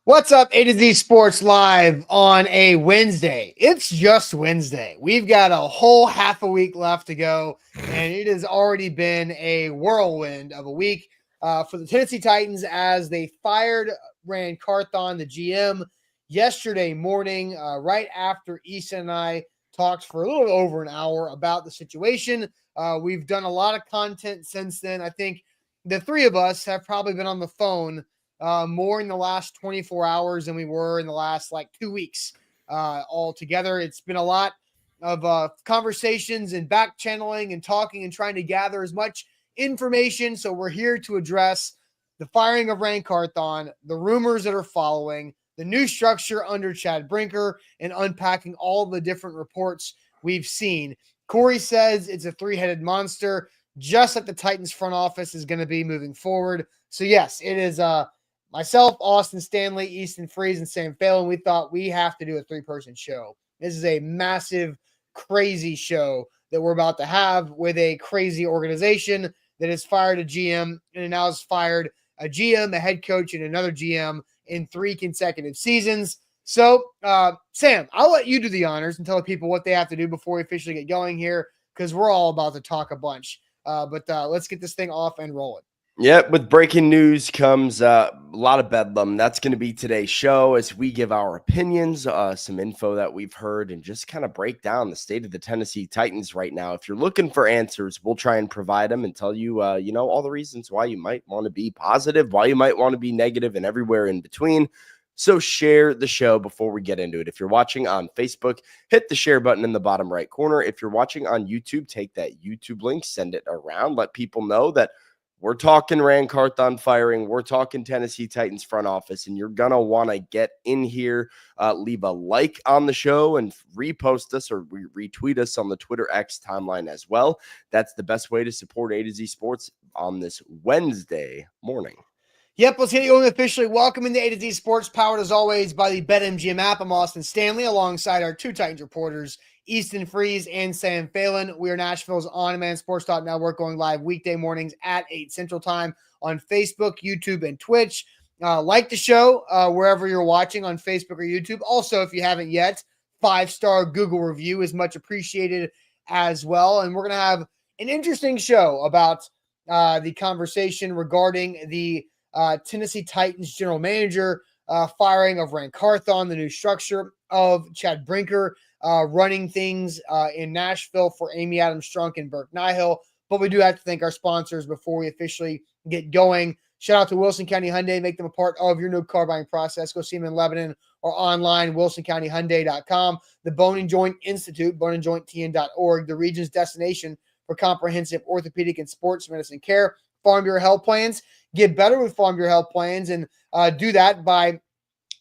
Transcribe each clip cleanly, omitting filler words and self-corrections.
What's up, A to Z Sports Live on a Wednesday? It's just Wednesday. We've got a whole half a week left to go, and it has already been a whirlwind of a week for the Tennessee Titans as they fired Ran Carthon, the GM, yesterday morning, right after Easton and I talked for a little over an hour about the situation. We've done a lot of content since then. I think the three of us have probably been on the phone more in the last 24 hours than we were in the last 2 weeks altogether. It's been a lot of conversations and back channeling and talking and trying to gather as much information. So we're here to address the firing of Ran Carthon, the rumors that are following, the new structure under Chad Brinker, and unpacking all the different reports we've seen. Corey says it's a three-headed monster, just like the Titans front office is going to be moving forward. So yes, it is myself, Austin Stanley, Easton Freeze, and Sam Phelan. We thought we have to do a three-person show. This is a massive, crazy show that we're about to have with a crazy organization that has fired a GM and now has fired a GM, a head coach, and another GM in 3 consecutive seasons. So, Sam, I'll let you do the honors and tell the people what they have to do before we officially get going here, because we're all about to talk a bunch. But let's get this thing off and rolling. Yeah, with breaking news comes a lot of bedlam. That's going to be today's show as we give our opinions, some info that we've heard, and just kind of break down the state of the Tennessee Titans right now. If you're looking for answers, we'll try and provide them and tell you, all the reasons why you might want to be positive, why you might want to be negative, and everywhere in between. So share the show before we get into it. If you're watching on Facebook, hit the share button in the bottom right corner. If you're watching on YouTube, take that YouTube link, send it around, let people know that we're talking Ran Carthon firing. We're talking Tennessee Titans front office, and you're going to want to get in here, leave a like on the show, and repost us or retweet us on the Twitter X timeline as well. That's the best way to support A to Z Sports on this Wednesday morning. Yep, let's get it going officially. Welcome into A to Z Sports, powered as always by the BetMGM app. I'm Austin Stanley, alongside our two Titans reporters, Easton Freeze and Sam Phelan. We are Nashville's on-demand sports talk network, going live weekday mornings at 8 Central Time on Facebook, YouTube, and Twitch. Like the show wherever you're watching on Facebook or YouTube. Also, if you haven't yet, 5-star Google review is much appreciated as well. And we're going to have an interesting show about the conversation regarding the Tennessee Titans general manager firing of Ran Carthon, the new structure of Chad Brinker running things in Nashville for Amy Adams Strunk and Burke Nihill. But we do have to thank our sponsors before we officially get going. Shout out to Wilson County Hyundai. Make them a part of your new car buying process. Go see them in Lebanon or online, wilsoncountyhyundai.com. The Bone and Joint Institute, boneandjointtn.org, the region's destination for comprehensive orthopedic and sports medicine care. Farm Bureau Health Plans. Get better with Farm Bureau Health Plans, and do that by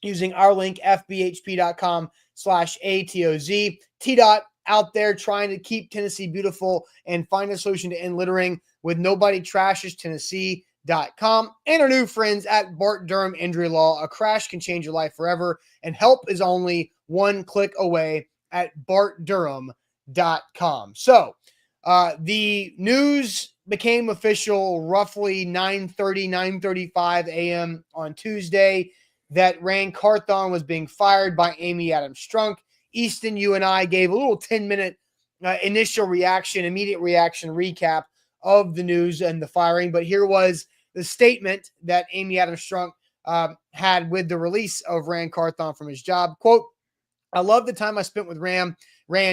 using our link, fbhp.com/ATOZ. T-Dot out there trying to keep Tennessee beautiful and find a solution to end littering with Nobody Trashes Tennessee.com. And our new friends at Bart Durham Injury Law. A crash can change your life forever, and help is only one click away at bartdurham.com. So the news became official roughly 9:35 a.m. on Tuesday that Ran Carthon was being fired by Amy Adams Strunk. Easton, you and I gave a little 10-minute initial reaction, immediate reaction recap of the news and the firing. But here was the statement that Amy Adams Strunk had with the release of Ran Carthon from his job. Quote, "I love the time I spent with Ran.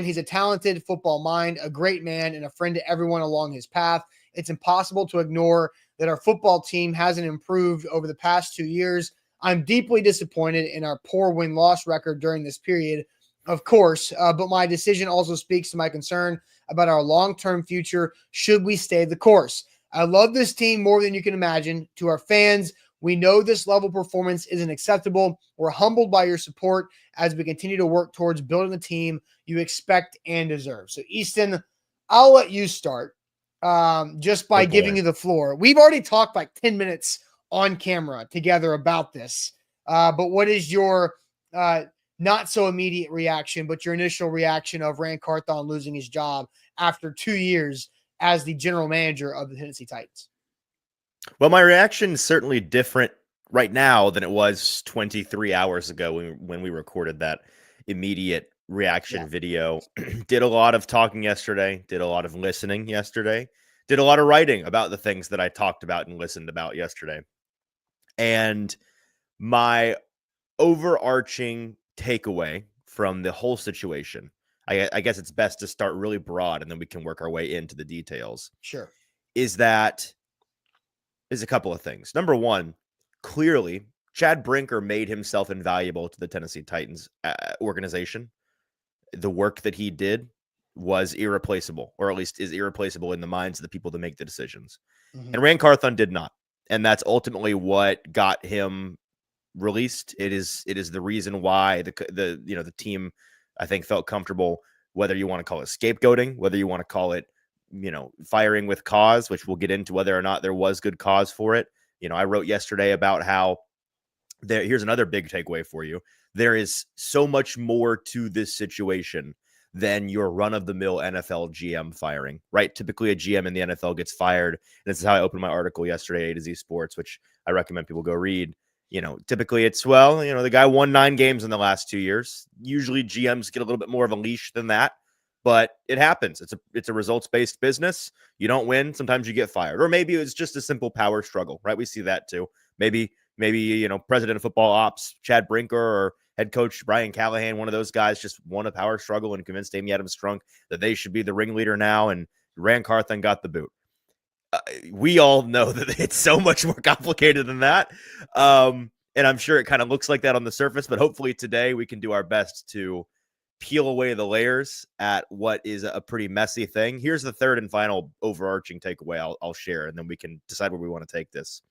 He's a talented football mind, a great man, and a friend to everyone along his path. It's impossible to ignore that our football team hasn't improved over the past 2 years. I'm deeply disappointed in our poor win-loss record during this period, of course, but my decision also speaks to my concern about our long-term future should we stay the course. I love this team more than you can imagine. To our fans, we know this level of performance isn't acceptable. We're humbled by your support as we continue to work towards building the team you expect and deserve." So, Easton, I'll let you start just by giving you the floor. We've already talked 10 minutes on camera together about this, but what is your not so immediate reaction, but your initial reaction of Ran Carthon losing his job after 2 years as the general manager of the Tennessee Titans? Well, my reaction is certainly different right now than it was 23 hours ago when we recorded that immediate reaction video. Did a lot of talking yesterday, did a lot of listening yesterday, did a lot of writing about the things that I talked about and listened about yesterday. And my overarching takeaway from the whole situation, I guess it's best to start really broad and then we can work our way into the details. Sure. Is a couple of things. Number one, clearly, Chad Brinker made himself invaluable to the Tennessee Titans organization. The work that he did was irreplaceable, or at least is irreplaceable in the minds of the people that make the decisions. Mm-hmm. And Ran Carthon did not. And that's ultimately what got him released. It is the reason why the team, I think, felt comfortable, whether you want to call it scapegoating, whether you want to call it, firing with cause, which we'll get into whether or not there was good cause for it. I wrote yesterday about how here's another big takeaway for you. There is so much more to this situation than your run-of-the-mill NFL GM firing, right? Typically, a GM in the NFL gets fired. And this is how I opened my article yesterday, A to Z Sports, which I recommend people go read. Typically it's, the guy won 9 games in the last 2 years. Usually GMs get a little bit more of a leash than that, but it happens. It's a results-based business. You don't win. Sometimes you get fired. Or maybe it's just a simple power struggle, right? We see that too. Maybe, president of football ops, Chad Brinker, or head coach Brian Callahan, one of those guys just won a power struggle and convinced Amy Adams-Strunk that they should be the ringleader now, and Ran Carthon got the boot. We all know that it's so much more complicated than that. And I'm sure it kind of looks like that on the surface, but hopefully today we can do our best to peel away the layers at what is a pretty messy thing. Here's the third and final overarching takeaway I'll share, and then we can decide where we want to take this.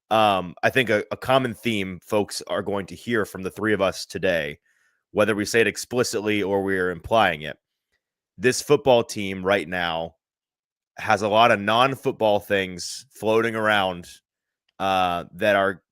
I think a common theme folks are going to hear from the three of us today, whether we say it explicitly or we're implying it. This football team right now has a lot of non-football things floating around that are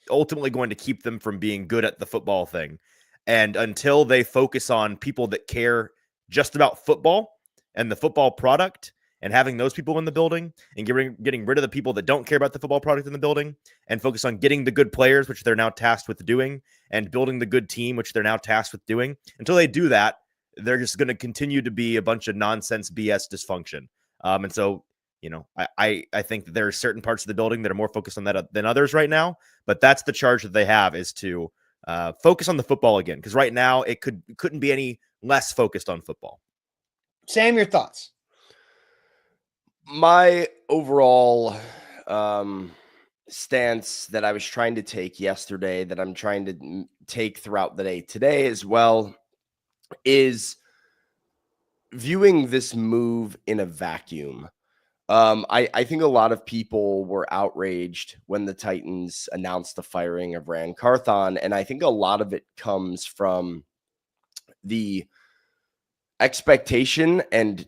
ultimately going to keep them from being good at the football thing. And until they focus on people that care just about football and the football product, and having those people in the building and getting rid of the people that don't care about the football product in the building, and focus on getting the good players, which they're now tasked with doing, and building the good team, which they're now tasked with doing. Until they do that, they're just going to continue to be a bunch of nonsense BS dysfunction. And so, I think that there are certain parts of the building that are more focused on that than others right now. But that's the charge that they have, is to focus on the football again. Because right now it couldn't be any less focused on football. Sam, your thoughts? My overall stance that I was trying to take yesterday, that I'm trying to take throughout the day today as well, is viewing this move in a vacuum. I think a lot of people were outraged when the Titans announced the firing of Ran Carthon, and I think a lot of it comes from the expectation and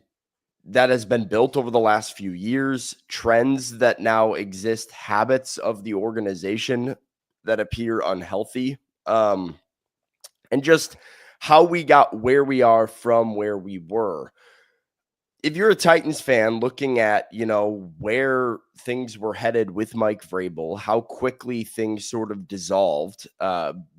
that has been built over the last few years, trends that now exist, habits of the organization that appear unhealthy, and just how we got where we are from where we were. If you're a Titans fan looking at, where things were headed with Mike Vrabel, how quickly things sort of dissolved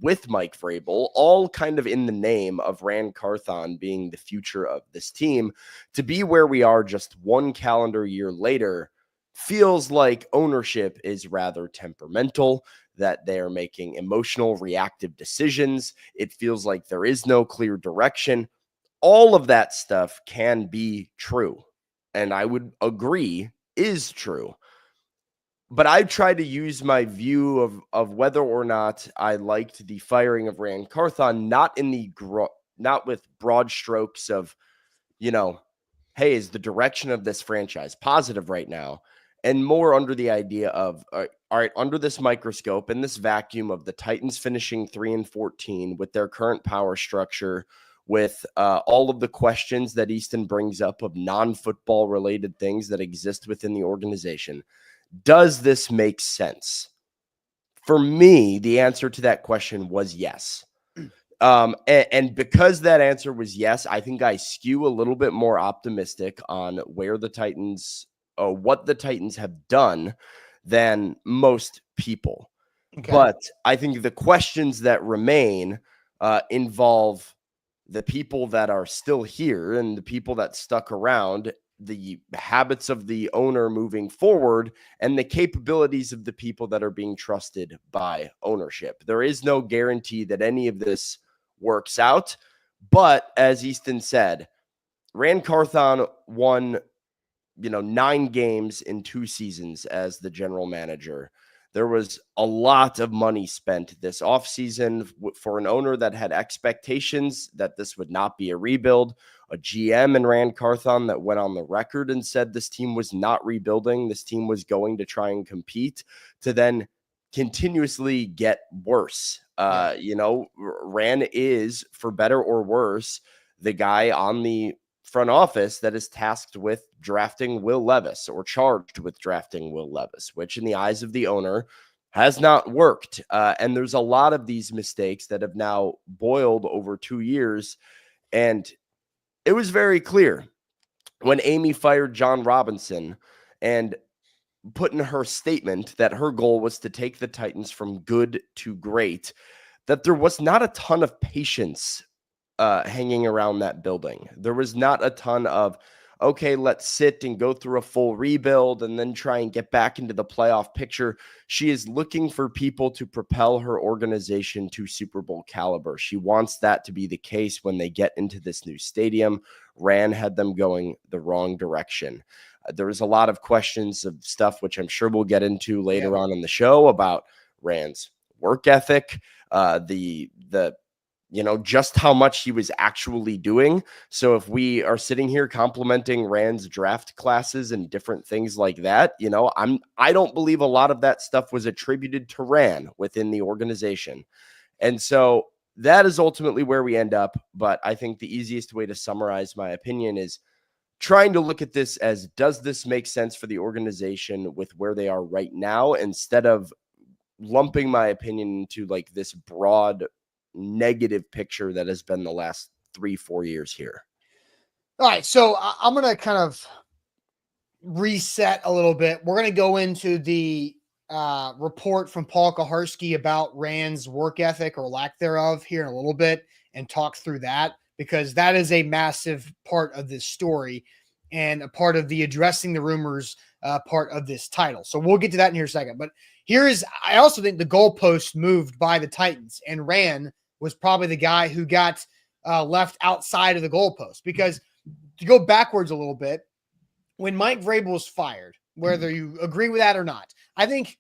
with Mike Vrabel, all kind of in the name of Ran Carthon being the future of this team, to be where we are just one calendar year later, feels like ownership is rather temperamental, that they're making emotional, reactive decisions. It feels like there is no clear direction. All of that stuff can be true, and I would agree is true. But I tried to use my view of whether or not I liked the firing of Ran Carthon, not with broad strokes of, hey, is the direction of this franchise positive right now? And more under the idea of, all right, under this microscope, in this vacuum of the Titans finishing 3-14 with their current power structure, with all of the questions that Easton brings up of non-football related things that exist within the organization, does this make sense? For me, the answer to that question was yes. And because that answer was yes, I think I skew a little bit more optimistic on where the Titans, what the Titans have done than most people. Okay. But I think the questions that remain involve the people that are still here and the people that stuck around, the habits of the owner moving forward, and the capabilities of the people that are being trusted by ownership. There is no guarantee that any of this works out. But as Easton said, Ran Carthon won 9 games in 2 seasons as the general manager. There was a lot of money spent this offseason for an owner that had expectations that this would not be a rebuild. A GM in Ran Carthon that went on the record and said this team was not rebuilding. This team was going to try and compete, to then continuously get worse. Ran is, for better or worse, the guy on the front office that is tasked with drafting Will Levis, or charged with drafting Will Levis, which in the eyes of the owner has not worked. And there's a lot of these mistakes that have now boiled over 2 years. And it was very clear when Amy fired John Robinson and put in her statement that her goal was to take the Titans from good to great, that there was not a ton of patience hanging around that building. There was not a ton of, okay, let's sit and go through a full rebuild and then try and get back into the playoff picture. She is looking for people to propel her organization to Super Bowl caliber. She wants that to be the case when they get into this new stadium. Ran had them going the wrong direction. There was a lot of questions of stuff, which I'm sure we'll get into later on in the show, about Ran's work ethic, just how much he was actually doing. So if we are sitting here complimenting Rand's draft classes and different things like that, I don't believe a lot of that stuff was attributed to Ran within the organization. And so that is ultimately where we end up. But I think the easiest way to summarize my opinion is trying to look at this as, does this make sense for the organization with where they are right now, instead of lumping my opinion into like this broad negative picture that has been the last 3-4 years here. All right. So I'm going to kind of reset a little bit. We're going to go into the report from Paul Kaharski about Rand's work ethic, or lack thereof, here in a little bit, and talk through that, because that is a massive part of this story and a part of the addressing the rumors part of this title. So we'll get to that in here in a second. But I also think the goalpost moved by the Titans, and Ran was probably the guy who got left outside of the goalpost. Because to go backwards a little bit, when Mike Vrabel was fired, whether you agree with that or not, I think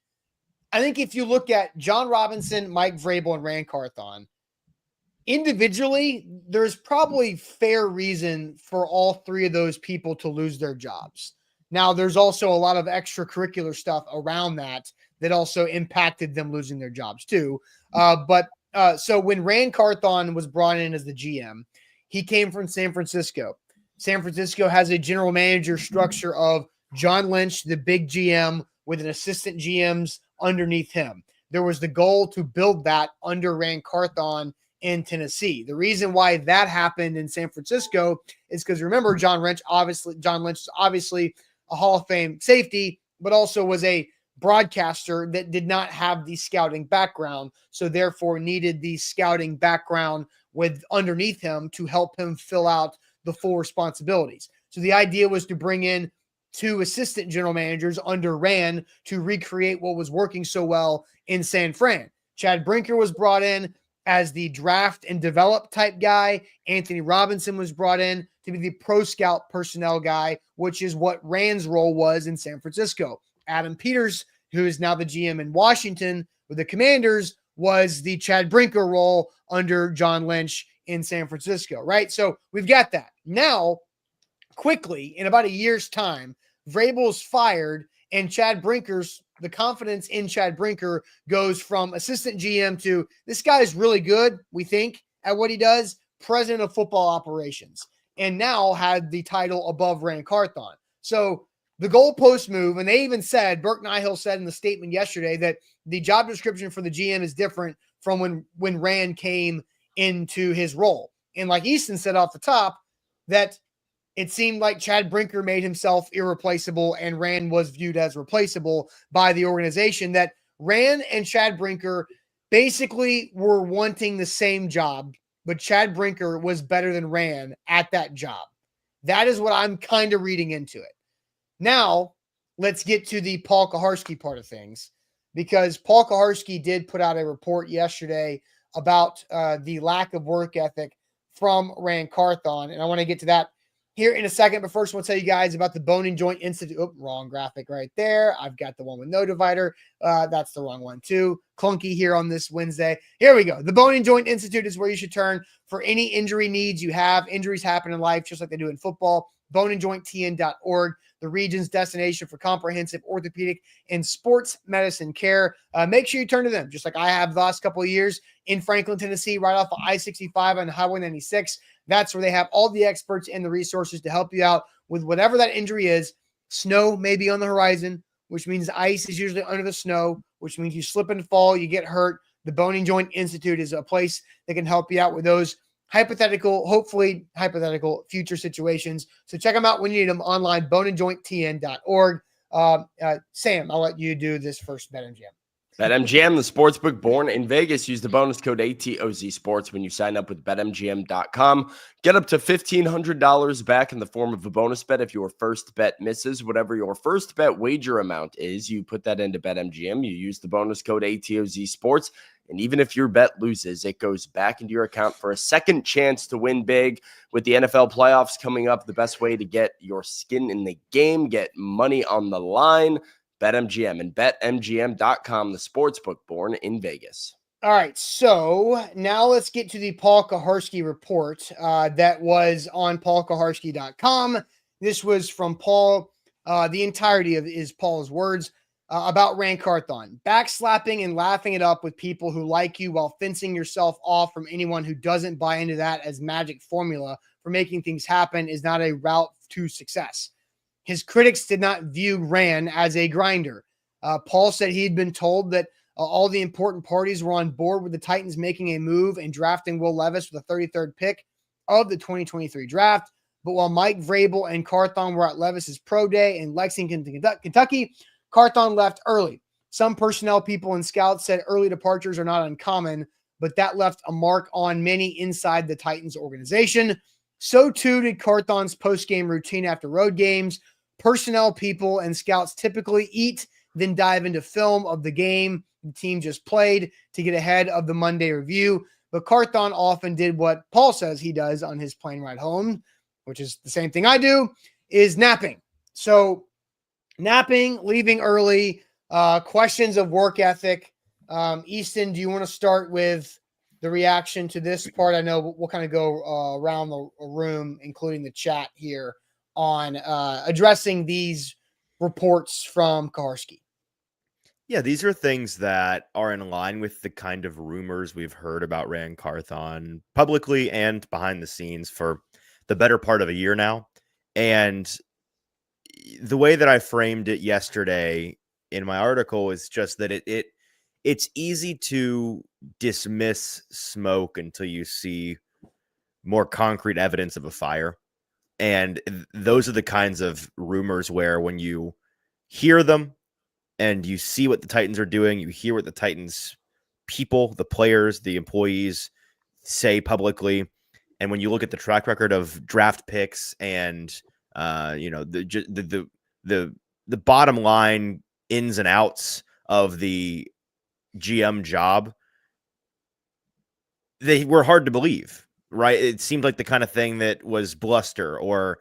if you look at John Robinson, Mike Vrabel, and Ran Carthon individually, there's probably fair reason for all 3 of those people to lose their jobs. Now, there's also a lot of extracurricular stuff around that also impacted them losing their jobs too. So when Ran Carthon was brought in as the GM, he came from San Francisco. San Francisco has a general manager structure of John Lynch, the big GM, with an assistant GMs underneath him. There was the goal to build that under Ran Carthon in Tennessee. The reason why that happened in San Francisco is because, remember, John Lynch is obviously a Hall of Fame safety, but also was a broadcaster that did not have the scouting background, so therefore needed the scouting background with underneath him to help him fill out the full responsibilities. So the idea was to bring in 2 assistant general managers under Ran to recreate what was working so well in San Fran. Chad Brinker was brought in as the draft and develop type guy. Anthony Robinson was brought in to be the pro scout personnel guy, which is what Ran's role was in San Francisco. Adam Peters, who is now the GM in Washington with the Commanders, was the Chad Brinker role under John Lynch in San Francisco, right? So we've got that. Now, quickly, in about a year's time, Vrabel's fired, and the confidence in Chad Brinker goes from assistant GM to, this guy is really good, we think, at what he does, president of football operations, and now had the title above Ran Carthon. So the goalpost move, and they even said, Burke Nihill said in the statement yesterday, that the job description for the GM is different from when Ran came into his role. And like Easton said off the top, that it seemed like Chad Brinker made himself irreplaceable and Ran was viewed as replaceable by the organization, that Ran and Chad Brinker basically were wanting the same job, but Chad Brinker was better than Ran at that job. That is what I'm kind of reading into it. Now, let's get to the Paul Kuharsky part of things, because Paul Kuharsky did put out a report yesterday about the lack of work ethic from Ran Carthon, and I want to get to that here in a second. But first, I want to tell you guys about the Bone and Joint Institute. Oh, wrong graphic right there. I've got the one with no divider. That's the wrong one too. Clunky here on this Wednesday. Here we go. The Bone and Joint Institute is where you should turn for any injury needs you have. Injuries happen in life just like they do in football. boneandjointtn.org, the region's destination for comprehensive orthopedic and sports medicine care. Make sure you turn to them, just like I have the last couple of years in Franklin, Tennessee, right off of I-65 on Highway 96. That's where they have all the experts and the resources to help you out with whatever that injury is. Snow may be on the horizon, which means ice is usually under the snow, which means you slip and fall, you get hurt. The Bone and Joint Institute is a place that can help you out with those hopefully hypothetical future situations. So check them out when you need them online, boneandjointtn.org. Sam, I'll let you do this first BetMGM. BetMGM, the sportsbook born in Vegas. Use the bonus code ATOZ Sports when you sign up with BetMGM.com. Get up to $1,500 back in the form of a bonus bet if your first bet misses. Whatever your first bet wager amount is, you put that into BetMGM. You use the bonus code ATOZ Sports. And even if your bet loses, it goes back into your account for a second chance to win big. With the NFL playoffs coming up, the best way to get your skin in the game, get money on the line, BetMGM and BetMGM.com, the sportsbook born in Vegas. All right, so now let's get to the Paul Kuharsky report that was on paulkuharsky.com. This was from Paul. The entirety of is Paul's words about Ran Carthon. Backslapping and laughing it up with people who like you while fencing yourself off from anyone who doesn't buy into that as magic formula for making things happen is not a route to success. His critics did not view Ran as a grinder. Paul said he'd been told that all the important parties were on board with the Titans making a move and drafting Will Levis with the 33rd pick of the 2023 draft. But while Mike Vrabel and Carthon were at Levis's pro day in Lexington, Kentucky, Carthon left early. Some personnel people and scouts said early departures are not uncommon, but that left a mark on many inside the Titans organization. So too did Carthon's post-game routine after road games. Personnel people and scouts typically eat, then dive into film of the game the team just played to get ahead of the Monday review. But Carthon often did what Paul says he does on his plane ride home, which is the same thing I do, is napping. So napping, leaving early, questions of work ethic. Easton, do you want to start with the reaction to this part? I know we'll kind of go around the room, including the chat here, on addressing these reports from Kuharsky. Yeah, these are things that are in line with the kind of rumors we've heard about Ran Carthon publicly and behind the scenes for the better part of a year now. And the way that I framed it yesterday in my article is just that it's easy to dismiss smoke until you see more concrete evidence of a fire. And those are the kinds of rumors where when you hear them and you see what the Titans are doing, you hear what the Titans people, the players, the employees say publicly. And when you look at the track record of draft picks and, the bottom line ins and outs of the GM job, they were hard to believe, right? It seemed like the kind of thing that was bluster or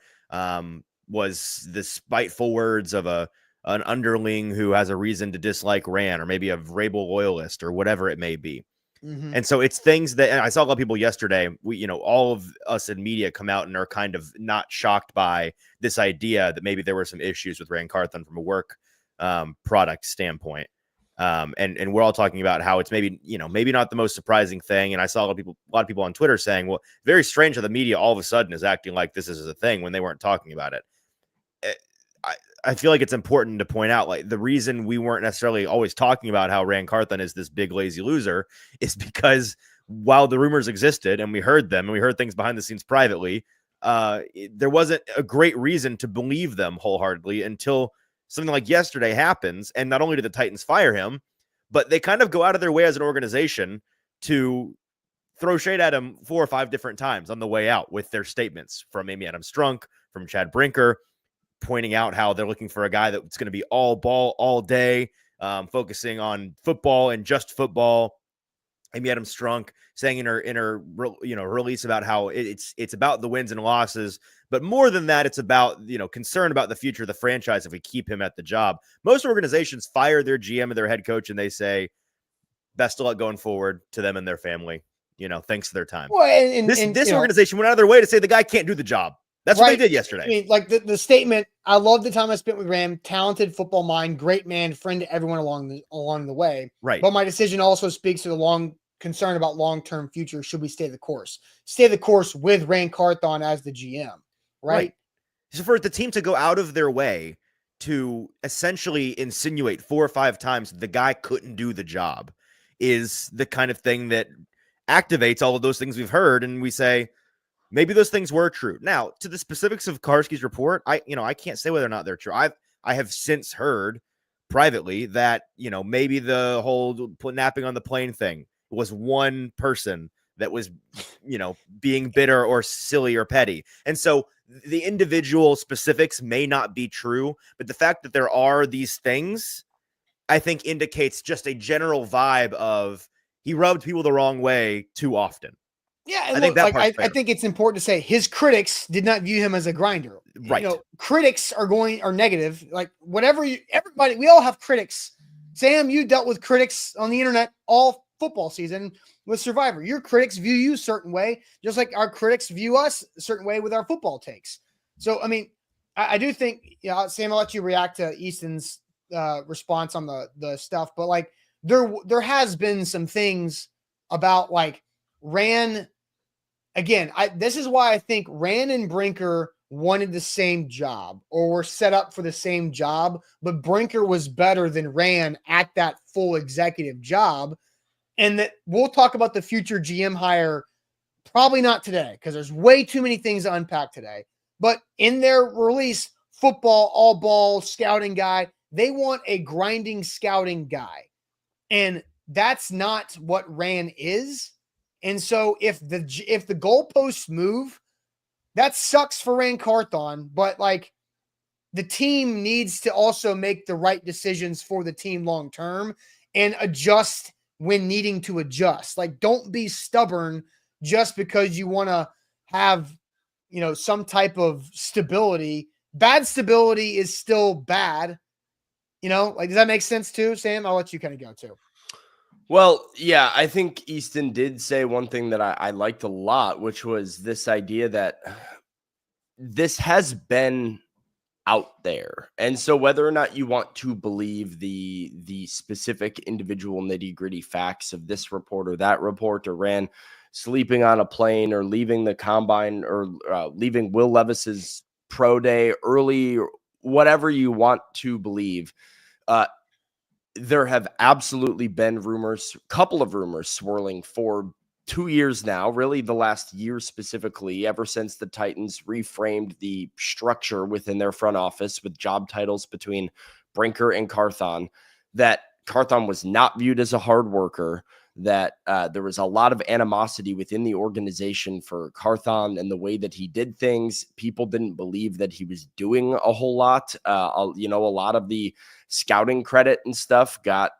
was the spiteful words of an underling who has a reason to dislike Ran, or maybe a Vrabel loyalist, or whatever it may be. Mm-hmm. And so it's things that, and I saw a lot of people yesterday, all of us in media come out and are kind of not shocked by this idea that maybe there were some issues with Ran Carthon from a work product standpoint. And we're all talking about how it's maybe not the most surprising thing. And I saw a lot of people on Twitter saying, well, very strange how the media all of a sudden is acting like this is a thing when they weren't talking about it. I feel like it's important to point out, like, the reason we weren't necessarily always talking about how Ran Carthon is this big lazy loser is because while the rumors existed and we heard them and we heard things behind the scenes privately, there wasn't a great reason to believe them wholeheartedly until something like yesterday happens. And not only did the Titans fire him, but they kind of go out of their way as an organization to throw shade at him 4 or 5 different times on the way out with their statements, from Amy Adams-Strunk, from Chad Brinker, pointing out how they're looking for a guy that's going to be all ball all day, focusing on football and just football. Amy Adams-Strunk saying in her release about how it's about the wins and losses, but more than that, it's about concern about the future of the franchise if we keep him at the job. Most organizations fire their GM and their head coach, and they say best of luck going forward to them and their family. Thanks for their time. Well, This organization went out of their way to say the guy can't do the job. That's what they did yesterday. I mean, like the statement, I love the time I spent with Ram, talented football mind, great man, friend to everyone along the way. Right. But my decision also speaks to the concern about long-term future. Should we stay the course? Stay the course with Ran Carthon as the GM, right? So for the team to go out of their way to essentially insinuate 4 or 5 times the guy couldn't do the job is the kind of thing that activates all of those things we've heard, and we say maybe those things were true. Now, to the specifics of Karski's report, I can't say whether or not they're true. I have since heard privately that maybe the whole napping on the plane thing was one person that was being bitter or silly or petty, and so the individual specifics may not be true, but the fact that there are these things, I think, indicates just a general vibe of he rubbed people the wrong way too often. Yeah, and I think it's important to say his critics did not view him as a grinder. Right. Critics are negative. Like everybody, we all have critics. Sam, you dealt with critics on the internet all football season with Survivor. Your critics view you a certain way, just like our critics view us a certain way with our football takes. So, I mean, I do think, Sam, I'll let you react to Easton's response on the stuff, but like there has been some things about like Ran. Again, this is why I think Ran and Brinker wanted the same job or were set up for the same job, but Brinker was better than Ran at that full executive job. And that we'll talk about the future GM hire, probably not today, because there's way too many things to unpack today. But in their release, football, all ball, scouting guy, they want a grinding scouting guy. And that's not what Ran is. And so if the goalposts move, that sucks for Ran Carthon, but like the team needs to also make the right decisions for the team long term and adjust when needing to adjust. Like, don't be stubborn just because you want to have, some type of stability. Bad stability is still bad. Like, does that make sense too, Sam? I'll let you kind of go too. Well, yeah, I think Easton did say one thing that I liked a lot, which was this idea that this has been out there. And so whether or not you want to believe the specific individual nitty-gritty facts of this report or that report, or Ran sleeping on a plane or leaving the combine or leaving Will Levis's pro day early, or whatever you want to believe, there have absolutely been couple of rumors swirling for 2 years now, really the last year specifically, ever since the Titans reframed the structure within their front office with job titles between Brinker and Carthon, that Carthon was not viewed as a hard worker, that there was a lot of animosity within the organization for Carthon and the way that he did things. People didn't believe that he was doing a whole lot. A lot of the scouting credit and stuff got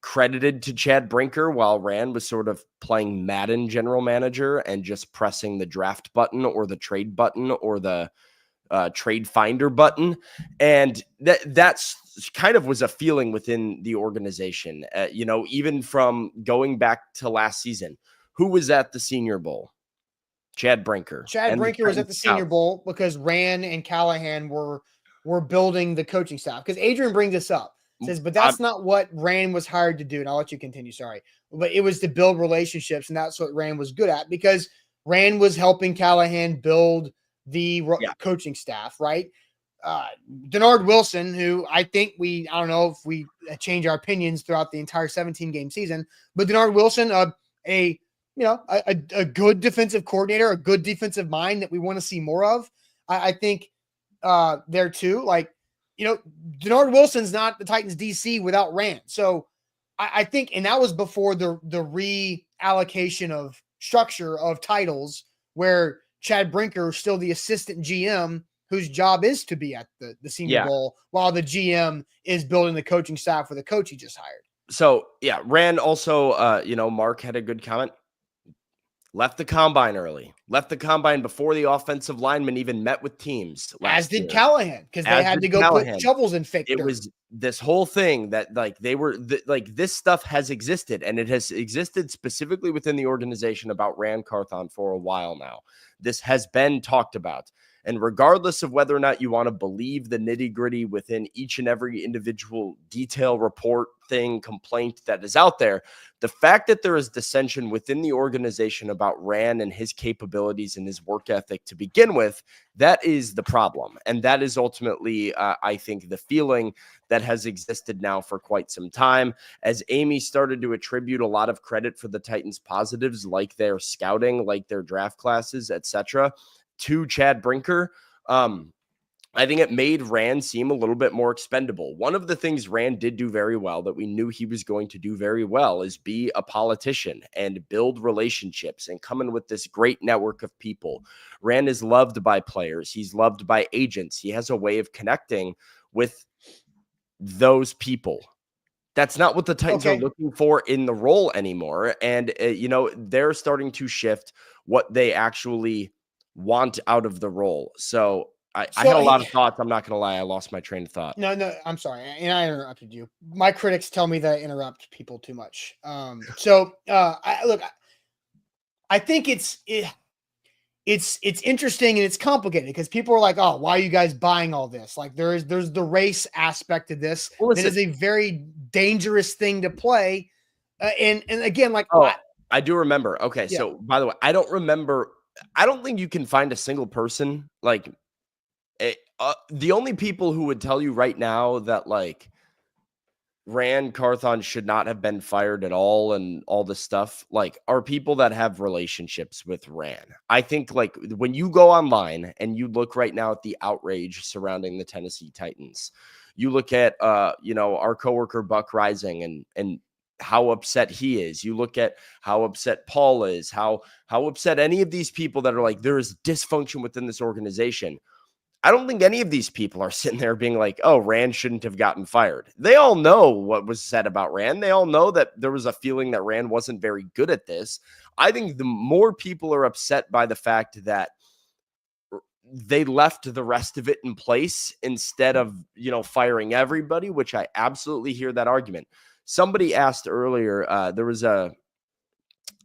credited to Chad Brinker, while Ran was sort of playing Madden general manager and just pressing the draft button or the trade button or the trade finder button. And that's kind of was a feeling within the organization, even from going back to last season. Who was at the Senior Bowl? Chad Brinker. Chad Brinker was at the Senior Bowl because Ran and Callahan were building the coaching staff. Because Adrian brings this up. Says, but that's not what Ran was hired to do. And I'll let you continue. Sorry. But it was to build relationships. And that's what Ran was good at, because Ran was helping Callahan build the coaching staff, right? Denard Wilson, who I think I don't know if we change our opinions throughout the entire 17-game season, but Denard Wilson, a good defensive coordinator, a good defensive mind that we want to see more of. I think there too, like, Denard Wilson's not the Titans DC without Ran. So I think, and that was before the reallocation of structure of titles, where Chad Brinker was still the assistant GM, whose job is to be at the Senior Bowl, while the GM is building the coaching staff for the coach he just hired. So yeah, Rand also, Mark had a good comment. Left the combine early. Left the combine before the offensive linemen even met with teams last As did year. Callahan, because they had to go put shovels in fake dirt. It was this whole thing that like they were like this stuff has existed, and it has existed specifically within the organization about Ran Carthon for a while now. This has been talked about. And regardless of whether or not you want to believe the nitty gritty within each and every individual detail report thing, complaint that is out there, the fact that there is dissension within the organization about Ran and his capabilities and his work ethic to begin with, that is the problem. And that is ultimately, I think, the feeling that has existed now for quite some time. As Amy started to attribute a lot of credit for the Titans' positives, like their scouting, like their draft classes, etc., to Chad Brinker, I think it made Rand seem a little bit more expendable. One of the things Rand did do very well that we knew he was going to do very well is be a politician and build relationships and come in with this great network of people. Rand is loved by players. He's loved by agents. He has a way of connecting with those people. That's not what the Titans are looking for in the role anymore. And, they're starting to shift what they actually want out of the role. So I had a lot of thoughts. I'm not going to lie. I lost my train of thought. No, I'm sorry. And I interrupted you. My critics tell me that I interrupt people too much. I think it's interesting and it's complicated because people are like, oh, why are you guys buying all this? Like there's the race aspect of this. Well, that is a very dangerous thing to play. And again, like, I do remember. Okay. Yeah. So by the way, I don't think you can find a single person like the only people who would tell you right now that like Ran Carthon should not have been fired at all and all this stuff like are people that have relationships with Ran. I think like when you go online and you look right now at the outrage surrounding the Tennessee Titans, you look at our coworker Buck Rising and how upset he is. You look at how upset Paul is, how upset any of these people that are like, there is dysfunction within this organization. I don't think any of these people are sitting there being like, oh, Rand shouldn't have gotten fired. They all know what was said about Rand. They all know that there was a feeling that Rand wasn't very good at this. I think the more people are upset by the fact that they left the rest of it in place instead of, firing everybody, which I absolutely hear that argument. Somebody asked earlier,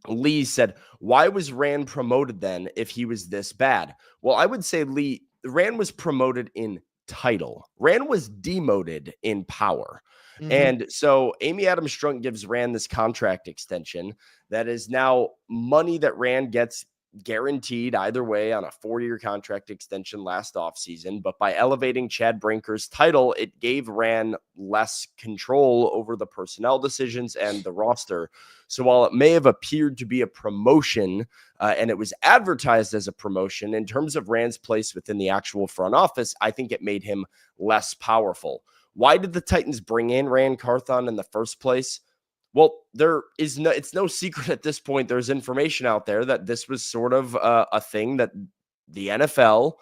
Lee said, why was Rand promoted then if he was this bad? Well, I would say, Lee, Rand was promoted in title. Rand was demoted in power. Mm-hmm. And so Amy Adams Strunk gives Rand this contract extension that is now money that Rand gets guaranteed either way on a 4-year contract extension last offseason. But by elevating Chad Brinker's title, it gave Rand less control over the personnel decisions and the roster. So while it may have appeared to be a promotion and it was advertised as a promotion in terms of Rand's place within the actual front office, I think it made him less powerful. Why did the Titans bring in Ran Carthon in the first place? Well, it's no secret at this point. There's information out there that this was sort of a thing that the NFL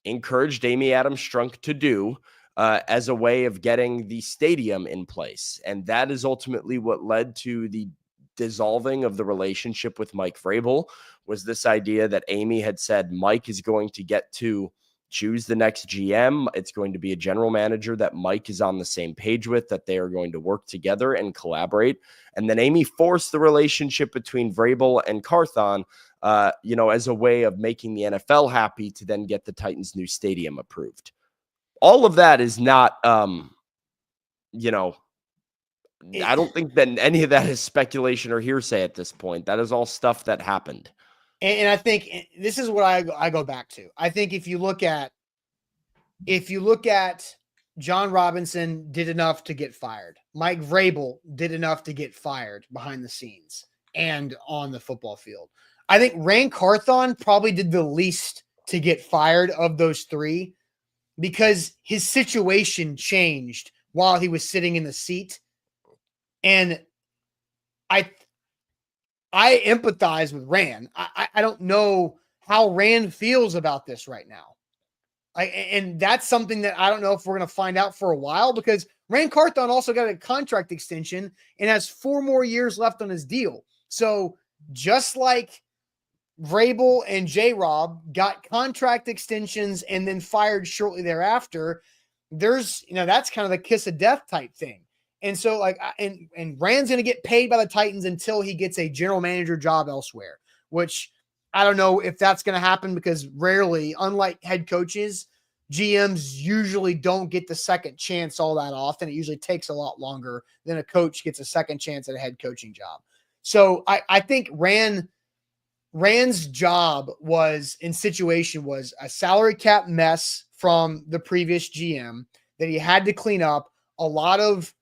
encouraged Amy Adams Strunk to do as a way of getting the stadium in place. And that is ultimately what led to the dissolving of the relationship with Mike Vrabel, was this idea that Amy had said Mike is going to get to choose the next GM. It's going to be a general manager that Mike is on the same page with, that they are going to work together and collaborate. And then Amy forced the relationship between Vrabel and Carthon, as a way of making the NFL happy to then get the Titans' new stadium approved. All of that is not, I don't think that any of that is speculation or hearsay at this point. That is all stuff that happened. And I think this is what I go back to. I think if you look at John Robinson did enough to get fired. Mike Vrabel did enough to get fired behind the scenes and on the football field. I think Ran Carthon probably did the least to get fired of those three because his situation changed while he was sitting in the seat And I empathize with Ran. I don't know how Ran feels about this right now. And that's something that I don't know if we're going to find out for a while, because Ran Carthon also got a contract extension and has 4 more years left on his deal. So just like Vrabel and J-Rob got contract extensions and then fired shortly thereafter, there's, that's kind of the kiss of death type thing. And so like, and Rand's going to get paid by the Titans until he gets a general manager job elsewhere, which I don't know if that's going to happen, because rarely, unlike head coaches, GMs usually don't get the second chance all that often. It usually takes a lot longer than a coach gets a second chance at a head coaching job. So I think Rand's job was a salary cap mess from the previous GM that he had to clean up. A lot of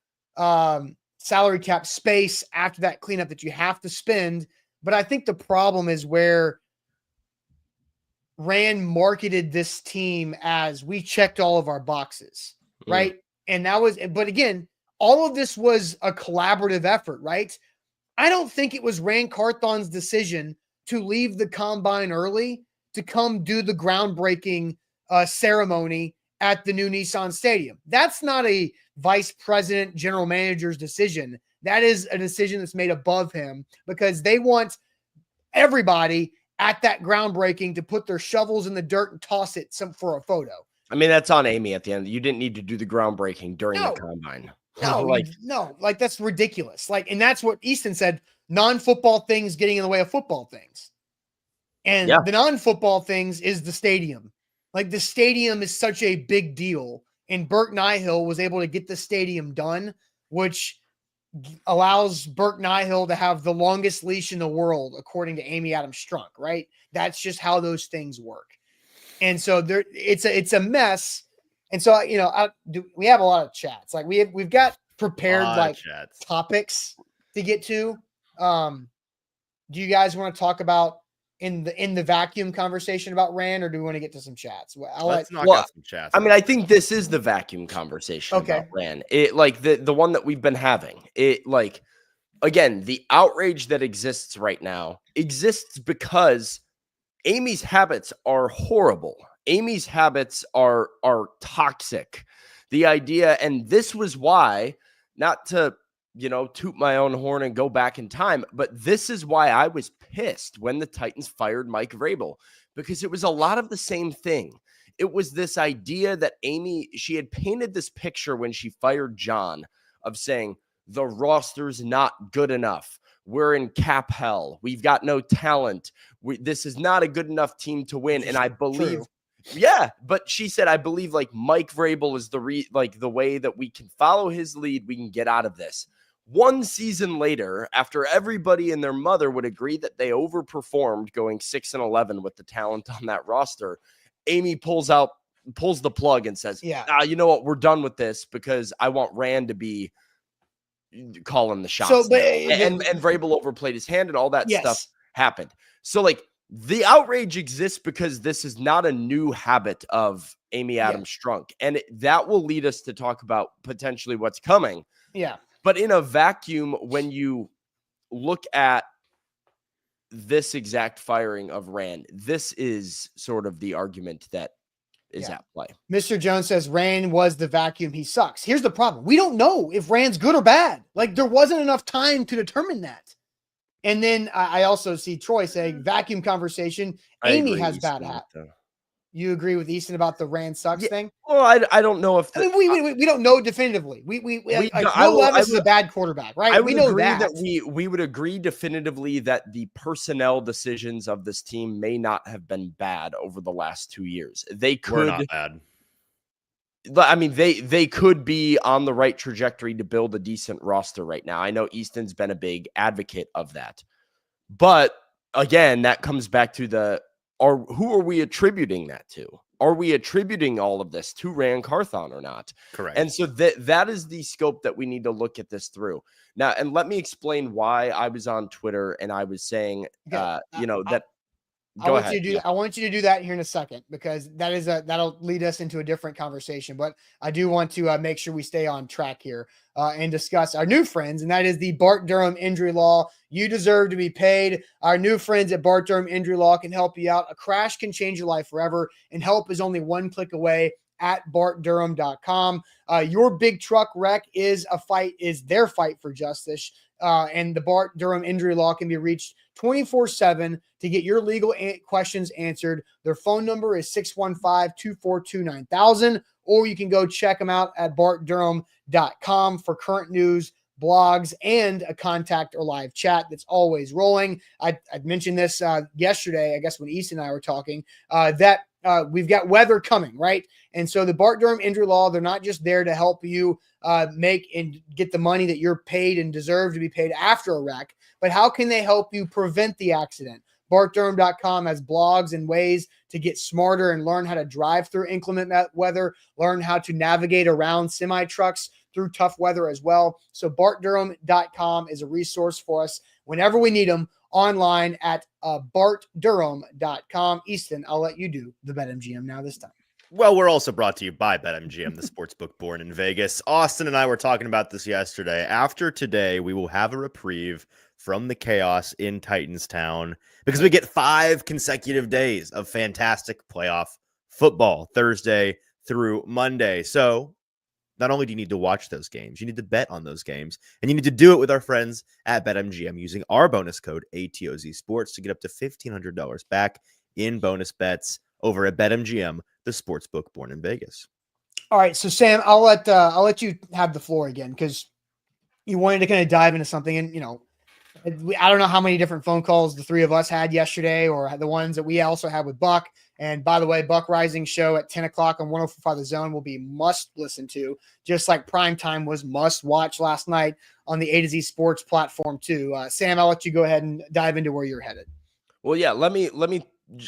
salary cap space after that cleanup that you have to spend. But I think the problem is where Rand marketed this team as, we checked all of our boxes, right? And but again, all of this was a collaborative effort, right? I don't think it was Rand Carthon's decision to leave the combine early to come do the groundbreaking ceremony at the new Nissan Stadium. That's not a vice president, general manager's decision. That is a decision that's made above him, because they want everybody at that groundbreaking to put their shovels in the dirt and toss it for a photo. I mean, that's on Amy at the end. You didn't need to do the groundbreaking during the combine. No, that's ridiculous. Like, and that's what Easton said, non-football things getting in the way of football things. And the non-football things is the stadium. Like, the stadium is such a big deal. And Burke Nihill was able to get the stadium done, which allows Burke Nihill to have the longest leash in the world, according to Amy Adams Strunk, right? That's just how those things work. And so it's a mess. And so, we have a lot of chats. Like, we've got prepared topics to get to. Do you guys want to talk about in the vacuum conversation about Rand, or do we want to get to some chats? Let's knock out some chats. I mean, I think this is the vacuum conversation about Rand. It, like, the one that we've been having. It, like, again, the outrage that exists right now exists because Amy's habits are horrible. Amy's habits are toxic. The idea, and this was why, not to, toot my own horn and go back in time, but this is why I was pissed when the Titans fired Mike Vrabel, because it was a lot of the same thing. It was this idea that she had painted this picture when she fired John of saying, the roster's not good enough. We're in cap hell. We've got no talent. This is not a good enough team to win. And I believe, but she said, I believe like Mike Vrabel is the way that we can follow his lead. We can get out of this. One season later, after everybody and their mother would agree that they overperformed going 6-11 with the talent on that roster, Amy pulls the plug and says, you know what? We're done with this because I want Rand to be calling the shots. And Vrabel overplayed his hand and all that stuff happened. So like the outrage exists because this is not a new habit of Amy Adams Strunk. And that will lead us to talk about potentially what's coming. Yeah. But in a vacuum, when you look at this exact firing of Rand, this is sort of the argument that is at play. Mr. Jones says Rand was the vacuum. He sucks. Here's the problem. We don't know if Rand's good or bad. Like, there wasn't enough time to determine that. And then I also see Troy saying vacuum conversation. Amy has bad hat. You agree with Easton about the Rand sucks thing? Well, I don't know if we don't know definitively. Will Levis is a bad quarterback, right? We know that we would agree definitively that the personnel decisions of this team may not have been bad over the last 2 years. They could not bad. I mean, they could be on the right trajectory to build a decent roster right now. I know Easton's been a big advocate of that, but again, that comes back to who are we attributing that to? Are we attributing all of this to Ran Carthon or not? Correct. And so that is the scope that we need to look at this through. Now, and let me explain why I was on Twitter and I was saying, that Go ahead. I want you to do that here in a second, because that'll lead us into a different conversation. But I do want to make sure we stay on track here and discuss our new friends, and that is the Bart Durham Injury Law. You deserve to be paid. Our new friends at Bart Durham Injury Law can help you out. A crash can change your life forever, and help is only one click away at bartdurham.com. Your big truck wreck is their fight for justice. And the Bart Durham Injury Law can be reached 24/7 to get your legal questions answered. Their phone number is 615-242-9000, or you can go check them out at bartdurham.com for current news, blogs, and a contact or live chat that's always rolling. I mentioned this yesterday, I guess when Easton and I were talking, that we've got weather coming, right? And so the Bart Durham Injury Law, they're not just there to help you make and get the money that you're paid and deserve to be paid after a wreck, but how can they help you prevent the accident? BartDurham.com has blogs and ways to get smarter and learn how to drive through inclement weather, learn how to navigate around semi-trucks through tough weather as well. So BartDurham.com is a resource for us whenever we need them, online at BartDurham.com. Easton, I'll let you do the BetMGM now this time. Well, we're also brought to you by BetMGM, the sportsbook born in Vegas. Austin and I were talking about this yesterday. After today, we will have a reprieve from the chaos in Titanstown because we get 5 consecutive days of fantastic playoff football, Thursday through Monday. So not only do you need to watch those games, you need to bet on those games, and you need to do it with our friends at BetMGM using our bonus code ATOZ Sports to get up to $1,500 back in bonus bets over at BetMGM, the sportsbook born in Vegas. All right, so Sam, I'll let you have the floor again, because you wanted to kind of dive into something, and I don't know how many different phone calls the three of us had yesterday, or the ones that we also had with Buck. And by the way, Buck Rising show at 10 o'clock on 104.5 The Zone will be must listen to, just like Primetime was must watch last night on the A to Z Sports platform too. Sam, I'll let you go ahead and dive into where you're headed. Well, yeah,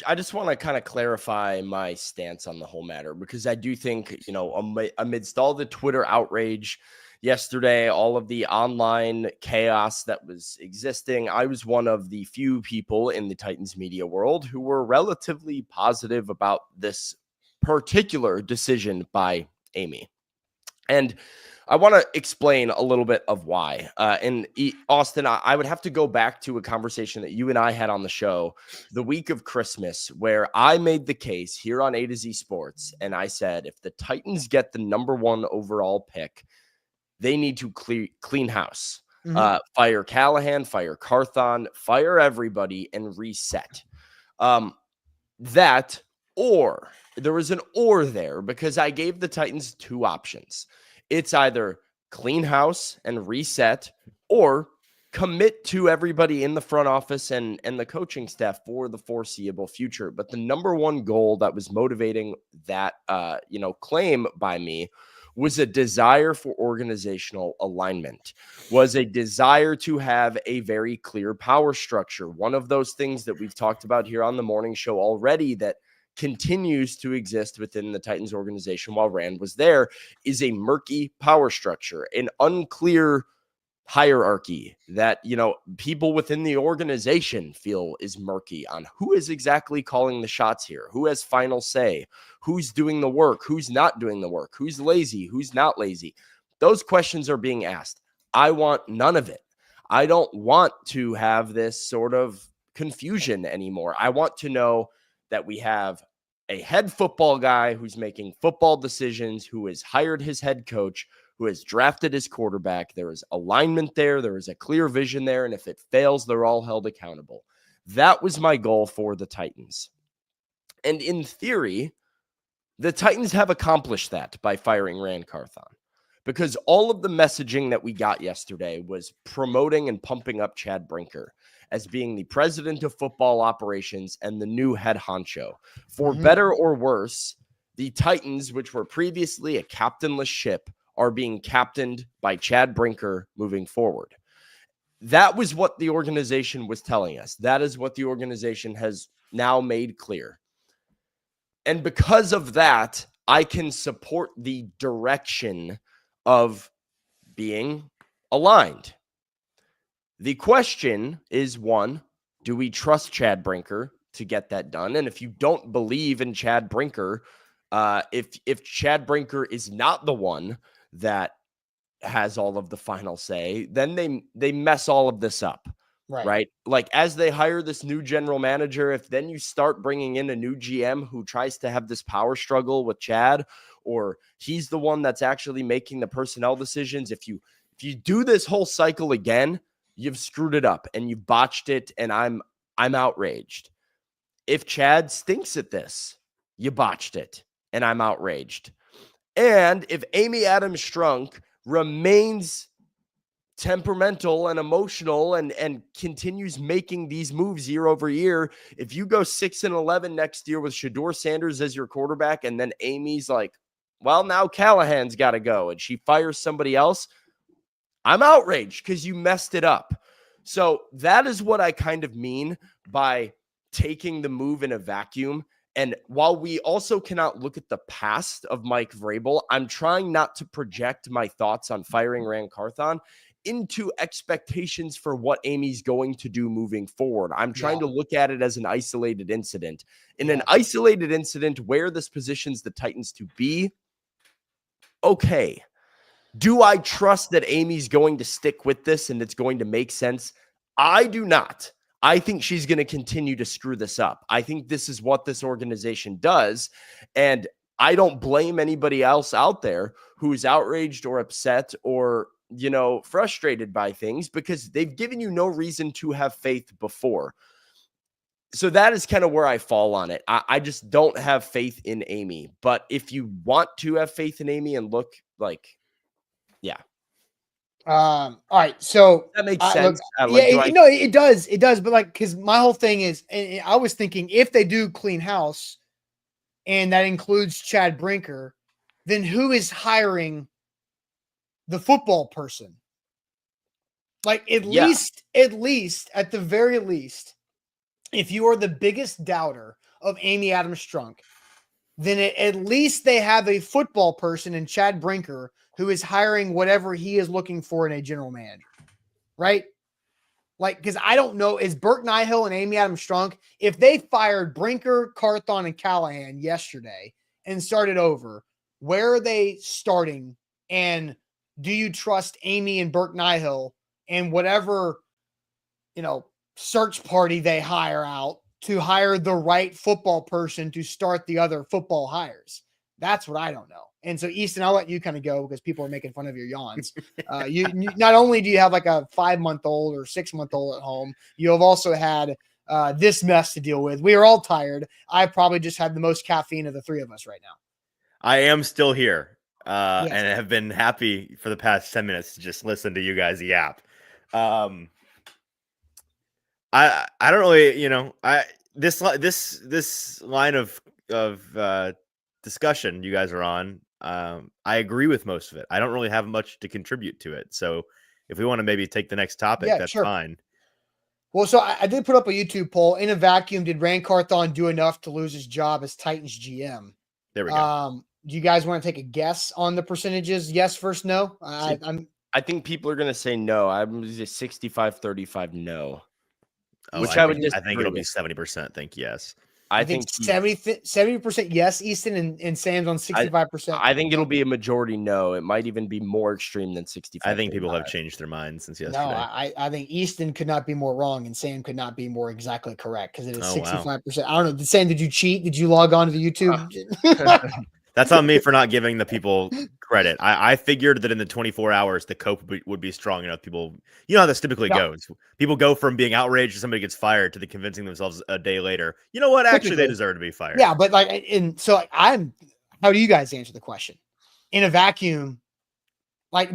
I just want to kind of clarify my stance on the whole matter, because I do think, amidst all the Twitter outrage yesterday, all of the online chaos that was existing, I was one of the few people in the Titans media world who were relatively positive about this particular decision by Amy. And I want to explain a little bit of why. And Austin, I would have to go back to a conversation that you and I had on the show the week of Christmas, where I made the case here on A to Z Sports. And I said, if the Titans get the number 1 overall pick, they need to clean house, fire Callahan, fire Carthon, fire everybody, and reset. That, or there was an or there, because I gave the Titans 2 options. It's either clean house and reset, or commit to everybody in the front office and the coaching staff for the foreseeable future. But the number 1 goal that was motivating that, claim by me was a desire for organizational alignment, was a desire to have a very clear power structure. One of those things that we've talked about here on the morning show already that continues to exist within the Titans organization while Ran was there is a murky power structure, an unclear hierarchy that, people within the organization feel is murky on who is exactly calling the shots here, who has final say, who's doing the work, who's not doing the work, who's lazy, who's not lazy. Those questions are being asked. I want none of it. I don't want to have this sort of confusion anymore. I want to know that we have a head football guy who's making football decisions, who has hired his head coach, who has drafted his quarterback. There is alignment there. There is a clear vision there. And if it fails, they're all held accountable. That was my goal for the Titans. And in theory, the Titans have accomplished that by firing Ran Carthon, because all of the messaging that we got yesterday was promoting and pumping up Chad Brinker as being the president of football operations and the new head honcho. For better or worse, the Titans, which were previously a captainless ship, are being captained by Chad Brinker moving forward. That was what the organization was telling us. That is what the organization has now made clear. And because of that, I can support the direction of being aligned. The question is, 1, do we trust Chad Brinker to get that done. And if you don't believe in Chad Brinker, if Chad Brinker is not the one that has all of the final say, then they mess all of this up. Right. Like as they hire this new general manager, if then you start bringing in a new GM who tries to have this power struggle with Chad, or he's the one that's actually making the personnel decisions. If you do this whole cycle again, you've screwed it up and you've botched it. And I'm outraged. If Chad stinks at this, you botched it and I'm outraged. And if Amy Adams Strunk remains temperamental and emotional and continues making these moves year over year, if you go 6-11 next year with Shedeur Sanders as your quarterback, and then Amy's like, well, now Callahan's got to go, and she fires somebody else, I'm outraged because you messed it up. So that is what I kind of mean by taking the move in a vacuum. And while we also cannot look at the past of Mike Vrabel, I'm trying not to project my thoughts on firing Ran Carthon into expectations for what Amy's going to do moving forward. I'm trying to look at it as an isolated incident. In an isolated incident where this positions the Titans to be, okay. Do I trust that Amy's going to stick with this and it's going to make sense? I do not. I think she's going to continue to screw this up. I think this is what this organization does. And I don't blame anybody else out there who's outraged or upset or, frustrated by things, because they've given you no reason to have faith before. So that is kind of where I fall on it. I just don't have faith in Amy. But if you want to have faith in Amy and look like, yeah. All right. So that makes sense. It does. It does. But because my whole thing is, and I was thinking if they do clean house and that includes Chad Brinker, then who is hiring the football person? At least at the very least, if you are the biggest doubter of Amy Adams Strunk, then at least they have a football person in Chad Brinker who is hiring whatever he is looking for in a general manager, right? Because I don't know, is Burke Nihill and Amy Adams Strunk, if they fired Brinker, Carthon, and Callahan yesterday and started over, where are they starting? And do you trust Amy and Burke Nihill and whatever, search party they hire out to hire the right football person to start the other football hires? That's what I don't know. And so, Easton, I'll let you kind of go because people are making fun of your yawns. You not only do you have like a 5-month-old or 6-month-old at home, you have also had this mess to deal with. We are all tired. I probably just had the most caffeine of the three of us right now. I am still here and have been happy for the past 10 minutes to just listen to you guys yap. I don't really, this line of discussion you guys are on, I agree with most of it. I don't really have much to contribute to it. So if we want to maybe take the next topic, that's fine. Well, so I did put up a YouTube poll. In a vacuum, did Ran Carthon do enough to lose his job as Titans GM? There we go. Do you guys want to take a guess on the percentages? Yes versus no? I think people are going to say no. I'm 65-35 no. Which I think it'll be 70% think yes. I think 70% yes, Easton, and Sam's on 65%. I think it'll be a majority no. It might even be more extreme than 65. I think people have changed their minds since yesterday. No, I think Easton could not be more wrong and Sam could not be more exactly correct because it is 65%. Wow. I don't know. Sam, did you cheat? Did you log on to the YouTube? That's on me for not giving the people credit. I figured that in the 24 hours, the cope would be strong enough. People, how this typically goes. People go from being outraged if somebody gets fired to the convincing themselves a day later, you know what? Actually, they deserve to be fired. Yeah, but how do you guys answer the question? In a vacuum,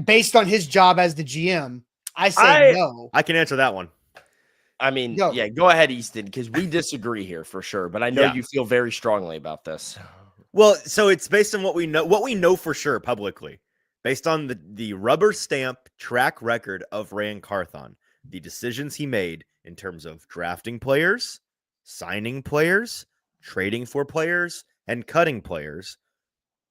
based on his job as the GM, I say no. I can answer that one. I mean, go ahead, Easton, because we disagree here for sure. But I know you feel very strongly about this. Well, so it's based on what we know for sure publicly, based on the rubber stamp track record of Ran Carthon, the decisions he made in terms of drafting players, signing players, trading for players, and cutting players.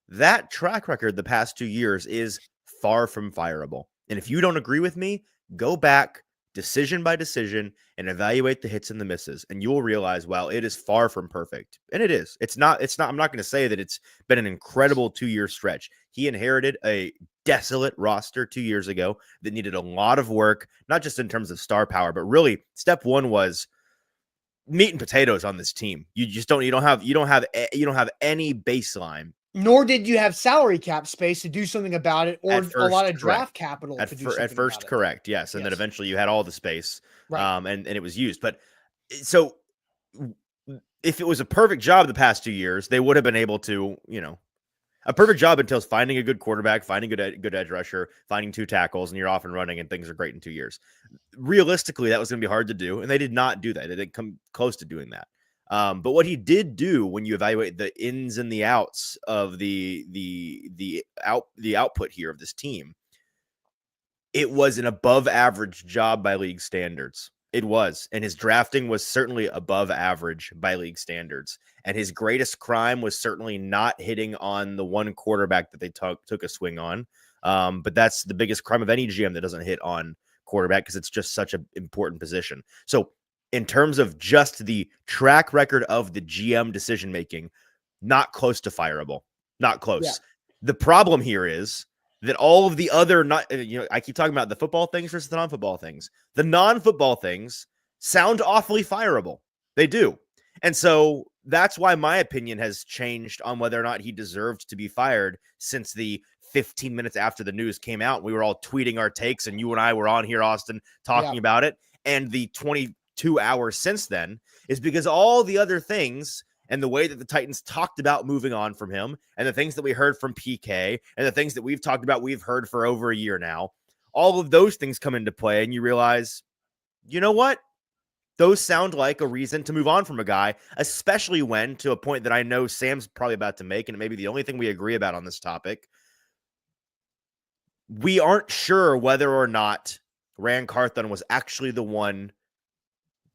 That track record the past 2 years is far from fireable. And if you don't agree with me, go back, decision by decision and evaluate the hits and the misses, and you will realize, wow, it is far from perfect. And it is. It's not, I'm not going to say that it's been an incredible 2-year stretch. He inherited a desolate roster 2 years ago that needed a lot of work, not just in terms of star power, but really step one was meat and potatoes on this team. You don't have any baseline. Nor did you have salary cap space to do something about it, or a lot of draft capital at first. Correct. Yes. And then eventually you had all the space, right. And it was used. But so if it was a perfect job the past 2 years, they would have been able to, a perfect job entails finding a good quarterback, finding a good edge rusher, finding 2 tackles, and you're off and running, and things are great in 2 years. Realistically, that was going to be hard to do, and they did not do that. They didn't come close to doing that. But what he did do, when you evaluate the ins and the outs of the output here of this team, it was an above average job by league standards. It was, and his drafting was certainly above average by league standards. And his greatest crime was certainly not hitting on the one quarterback that they took a swing on. But that's the biggest crime of any GM that doesn't hit on quarterback, because it's just such an important position. So in terms of just the track record of the GM decision-making, not close to fireable, not close. Yeah. The problem here is that all of the other, I keep talking about the football things versus the non-football things. The non-football things sound awfully fireable. They do. And so that's why my opinion has changed on whether or not he deserved to be fired since the 15 minutes after the news came out. We were all tweeting our takes, and you and I were on here, Austin, talking about it. And the 22 hours since then is because all the other things and the way that the Titans talked about moving on from him, and the things that we heard from PK, and the things that we've talked about, we've heard for over a year now, all of those things come into play, and you realize, you know what? Those sound like a reason to move on from a guy, especially when, to a point that I know Sam's probably about to make, and it may be the only thing we agree about on this topic, we aren't sure whether or not Ran Carthon was actually the one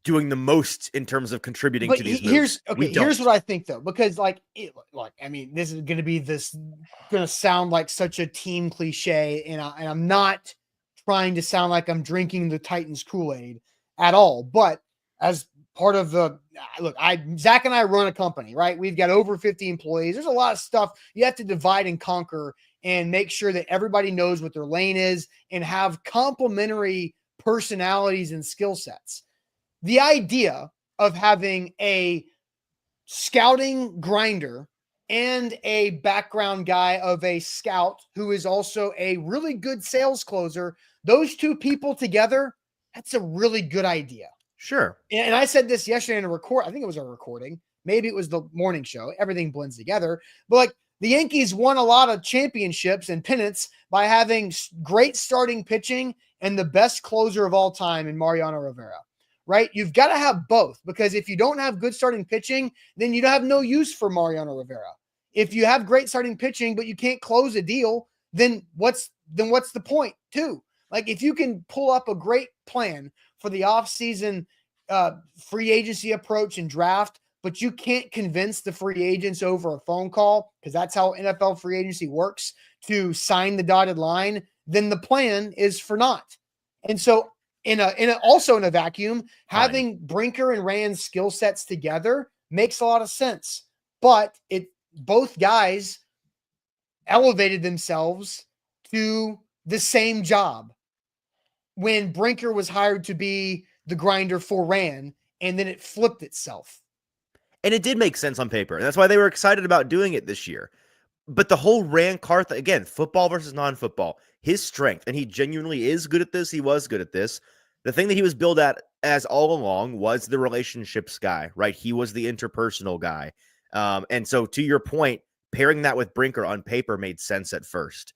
doing the most in terms of contributing to these moves. Here's what I think, though, because this is going to sound like such a team cliche, and I'm not trying to sound like I'm drinking the Titans Kool-Aid at all. But as part of Zach and I run a company, right? We've got over 50 employees. There's a lot of stuff you have to divide and conquer and make sure that everybody knows what their lane is and have complementary personalities and skill sets. The idea of having a scouting grinder and a background guy of a scout who is also a really good sales closer, those two people together, that's a really good idea. Sure. And I said this yesterday in I think it was a recording. Maybe it was the morning show. Everything blends together. But the Yankees won a lot of championships and pennants by having great starting pitching and the best closer of all time in Mariano Rivera. Right? You've got to have both, because if you don't have good starting pitching, then you don't have no use for Mariano Rivera. If you have great starting pitching, but you can't close a deal, then what's the point too? Like, if you can pull up a great plan for the offseason free agency approach and draft, but you can't convince the free agents over a phone call, because that's how NFL free agency works, to sign the dotted line, then the plan is for naught. And so also in a vacuum, having Brinker and Rand's skill sets together makes a lot of sense. But both guys elevated themselves to the same job when Brinker was hired to be the grinder for Rand, and then it flipped itself. And it did make sense on paper. And that's why they were excited about doing it this year. But the whole Ran Carthon, again, football versus non-football, his strength, and he genuinely is good at this. He was good at this. The thing that he was billed at as all along was the relationships guy, right? He was the interpersonal guy. And so to your point, pairing that with Brinker on paper made sense at first.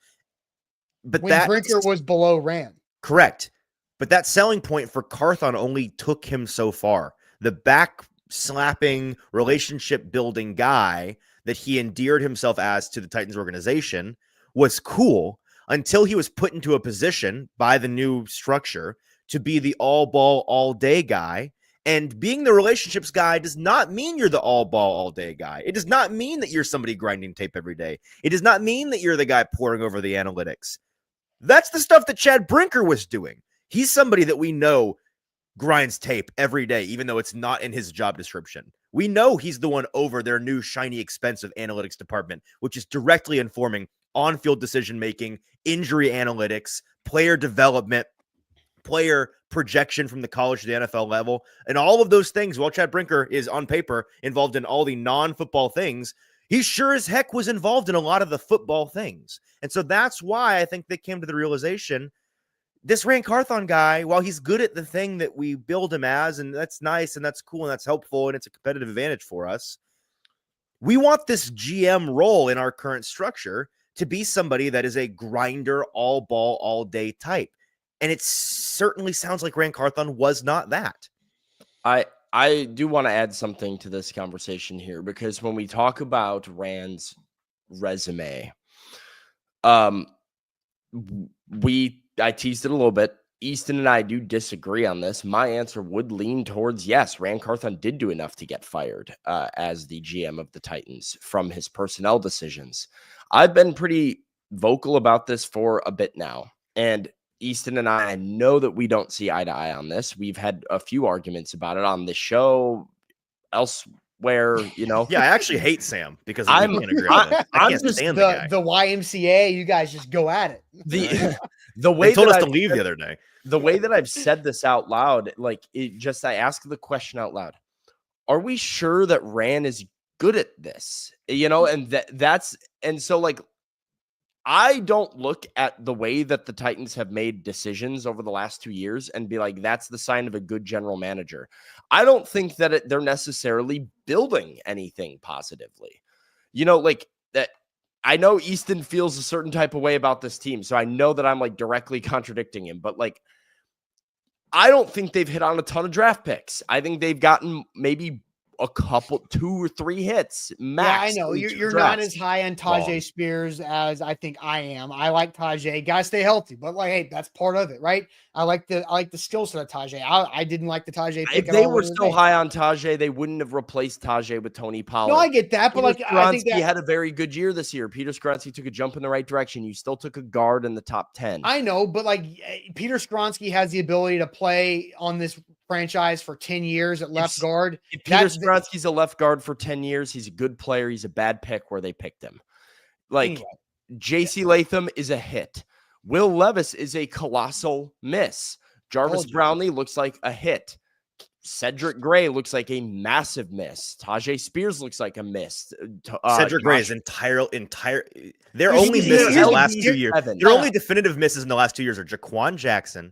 But when Brinker was below Rand. Correct. But that selling point for Carthon only took him so far. The back-slapping, relationship-building guy that he endeared himself as to the Titans organization was cool until he was put into a position by the new structure to be the all-ball, all-day guy. And being the relationships guy does not mean you're the all-ball, all-day guy. It does not mean that you're somebody grinding tape every day. It does not mean that you're the guy pouring over the analytics. That's the stuff that Chad Brinker was doing. He's somebody that we know grinds tape every day, even though it's not in his job description. We know he's the one over their new shiny, expensive analytics department, which is directly informing on-field decision-making, injury analytics, player development, player projection from the college to the NFL level, and all of those things. While Chad Brinker is on paper involved in all the non-football things, he sure as heck was involved in a lot of the football things. And so that's why I think they came to the realization this Ran Carthon guy, while he's good at the thing that we build him as, and that's nice and that's cool and that's helpful and it's a competitive advantage for us, we want this GM role in our current structure to be somebody that is a grinder, all ball, all day type. And it certainly sounds like Ran Carthon was not that. I do want to add something to this conversation here, because when we talk about Rand's resume, I teased it a little bit. Easton and I do disagree on this. My answer would lean towards yes, Ran Carthon did do enough to get fired as the GM of the Titans from his personnel decisions. I've been pretty vocal about this for a bit now, and Easton and I know that we don't see eye to eye on this. We've had a few arguments about it on the show, elsewhere, Yeah, I actually hate Sam because we can't agree on this. I can't stand the guy. The YMCA, you guys just go at it. The way they told us to leave the other day. The way that I've said this out loud, I ask the question out loud. Are we sure that Ran is good at this? And so I don't look at the way that the Titans have made decisions over the last 2 years and be like, that's the sign of a good general manager. I don't think that they're necessarily building anything positively. That. I know Easton feels a certain type of way about this team, so I know that I'm directly contradicting him, but I don't think they've hit on a ton of draft picks. I think they've gotten maybe a couple, 2 or 3 hits max. Yeah, I know you're not as high on Tajay Spears as I think I am. I like Tajay. Gotta stay healthy, but hey, that's part of it, right? I like the skill set of Tajay. I didn't like the Tajay pick. If they were so high on Tajay, they wouldn't have replaced Tajay with Tony Pollard. No, I get that, but I think he had a very good year this year. Peter Skronsky took a jump in the right direction. You still took a guard in the top 10. I know, but Peter Skronsky has the ability to play on this franchise for 10 years at left guard. If Peter Skronsky's a left guard for 10 years, he's a good player. He's a bad pick where they picked him. Anyway. JC Latham is a hit. Will Levis is a colossal miss. Jarvis Brownlee looks like a hit. Cedric Gray looks like a massive miss. Tajay Spears looks like a miss. Cedric Gray is entire. Their only misses in the last 2 years. Their only definitive misses in the last 2 years are Jaquan Jackson,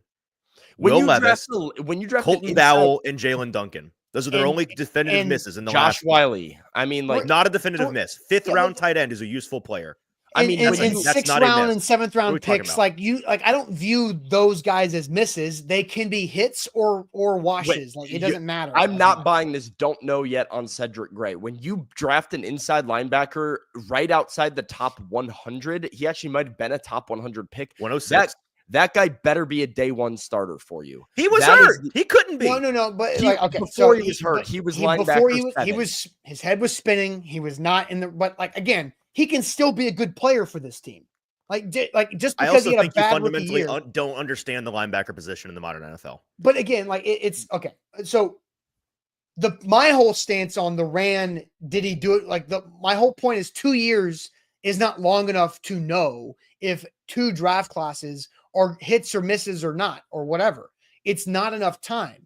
Will Levis, Colton Dowell, and Jalen Duncan. Those are their only definitive misses in the last. Josh Wiley. Not a definitive miss. 5th round tight end is a useful player. In 6th round and 7th round picks, I don't view those guys as misses. They can be hits or washes. It doesn't matter. I'm not buying this don't know yet on Cedric Gray. When you draft an inside linebacker right outside the top 100, he actually might have been a top 100 pick. 106. That guy better be a day one starter for you. He was hurt. He couldn't be. No. But before he was hurt, he was linebacker. His head was spinning. He was not in the. But again, he can still be a good player for this team. Just because he had a bad rookie year. Don't understand the linebacker position in the modern NFL. But again, it's okay. So my whole stance on the Ran, did he do it? My whole point is 2 years is not long enough to know if 2 draft classes are hits or misses or not, or whatever. It's not enough time.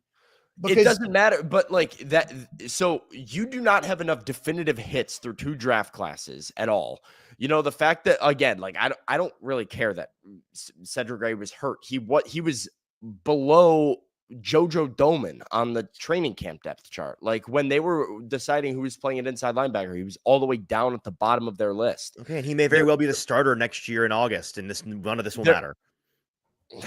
It doesn't matter, but that. So you do not have enough definitive hits through 2 draft classes at all. The fact that, again, I don't really care that Cedric Gray was hurt. He was below JoJo Doman on the training camp depth chart. When they were deciding who was playing at inside linebacker, he was all the way down at the bottom of their list. Okay, and he may very well be the starter next year in August, and none of this will matter.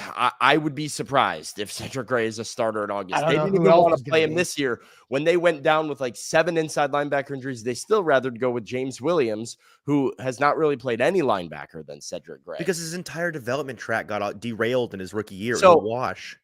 I would be surprised if Cedric Gray is a starter in August. They didn't even want to play him this year. When they went down with 7 inside linebacker injuries, they still rather go with James Williams, who has not really played any linebacker than Cedric Gray. Because his entire development track got derailed in his rookie year. So, it was a wash.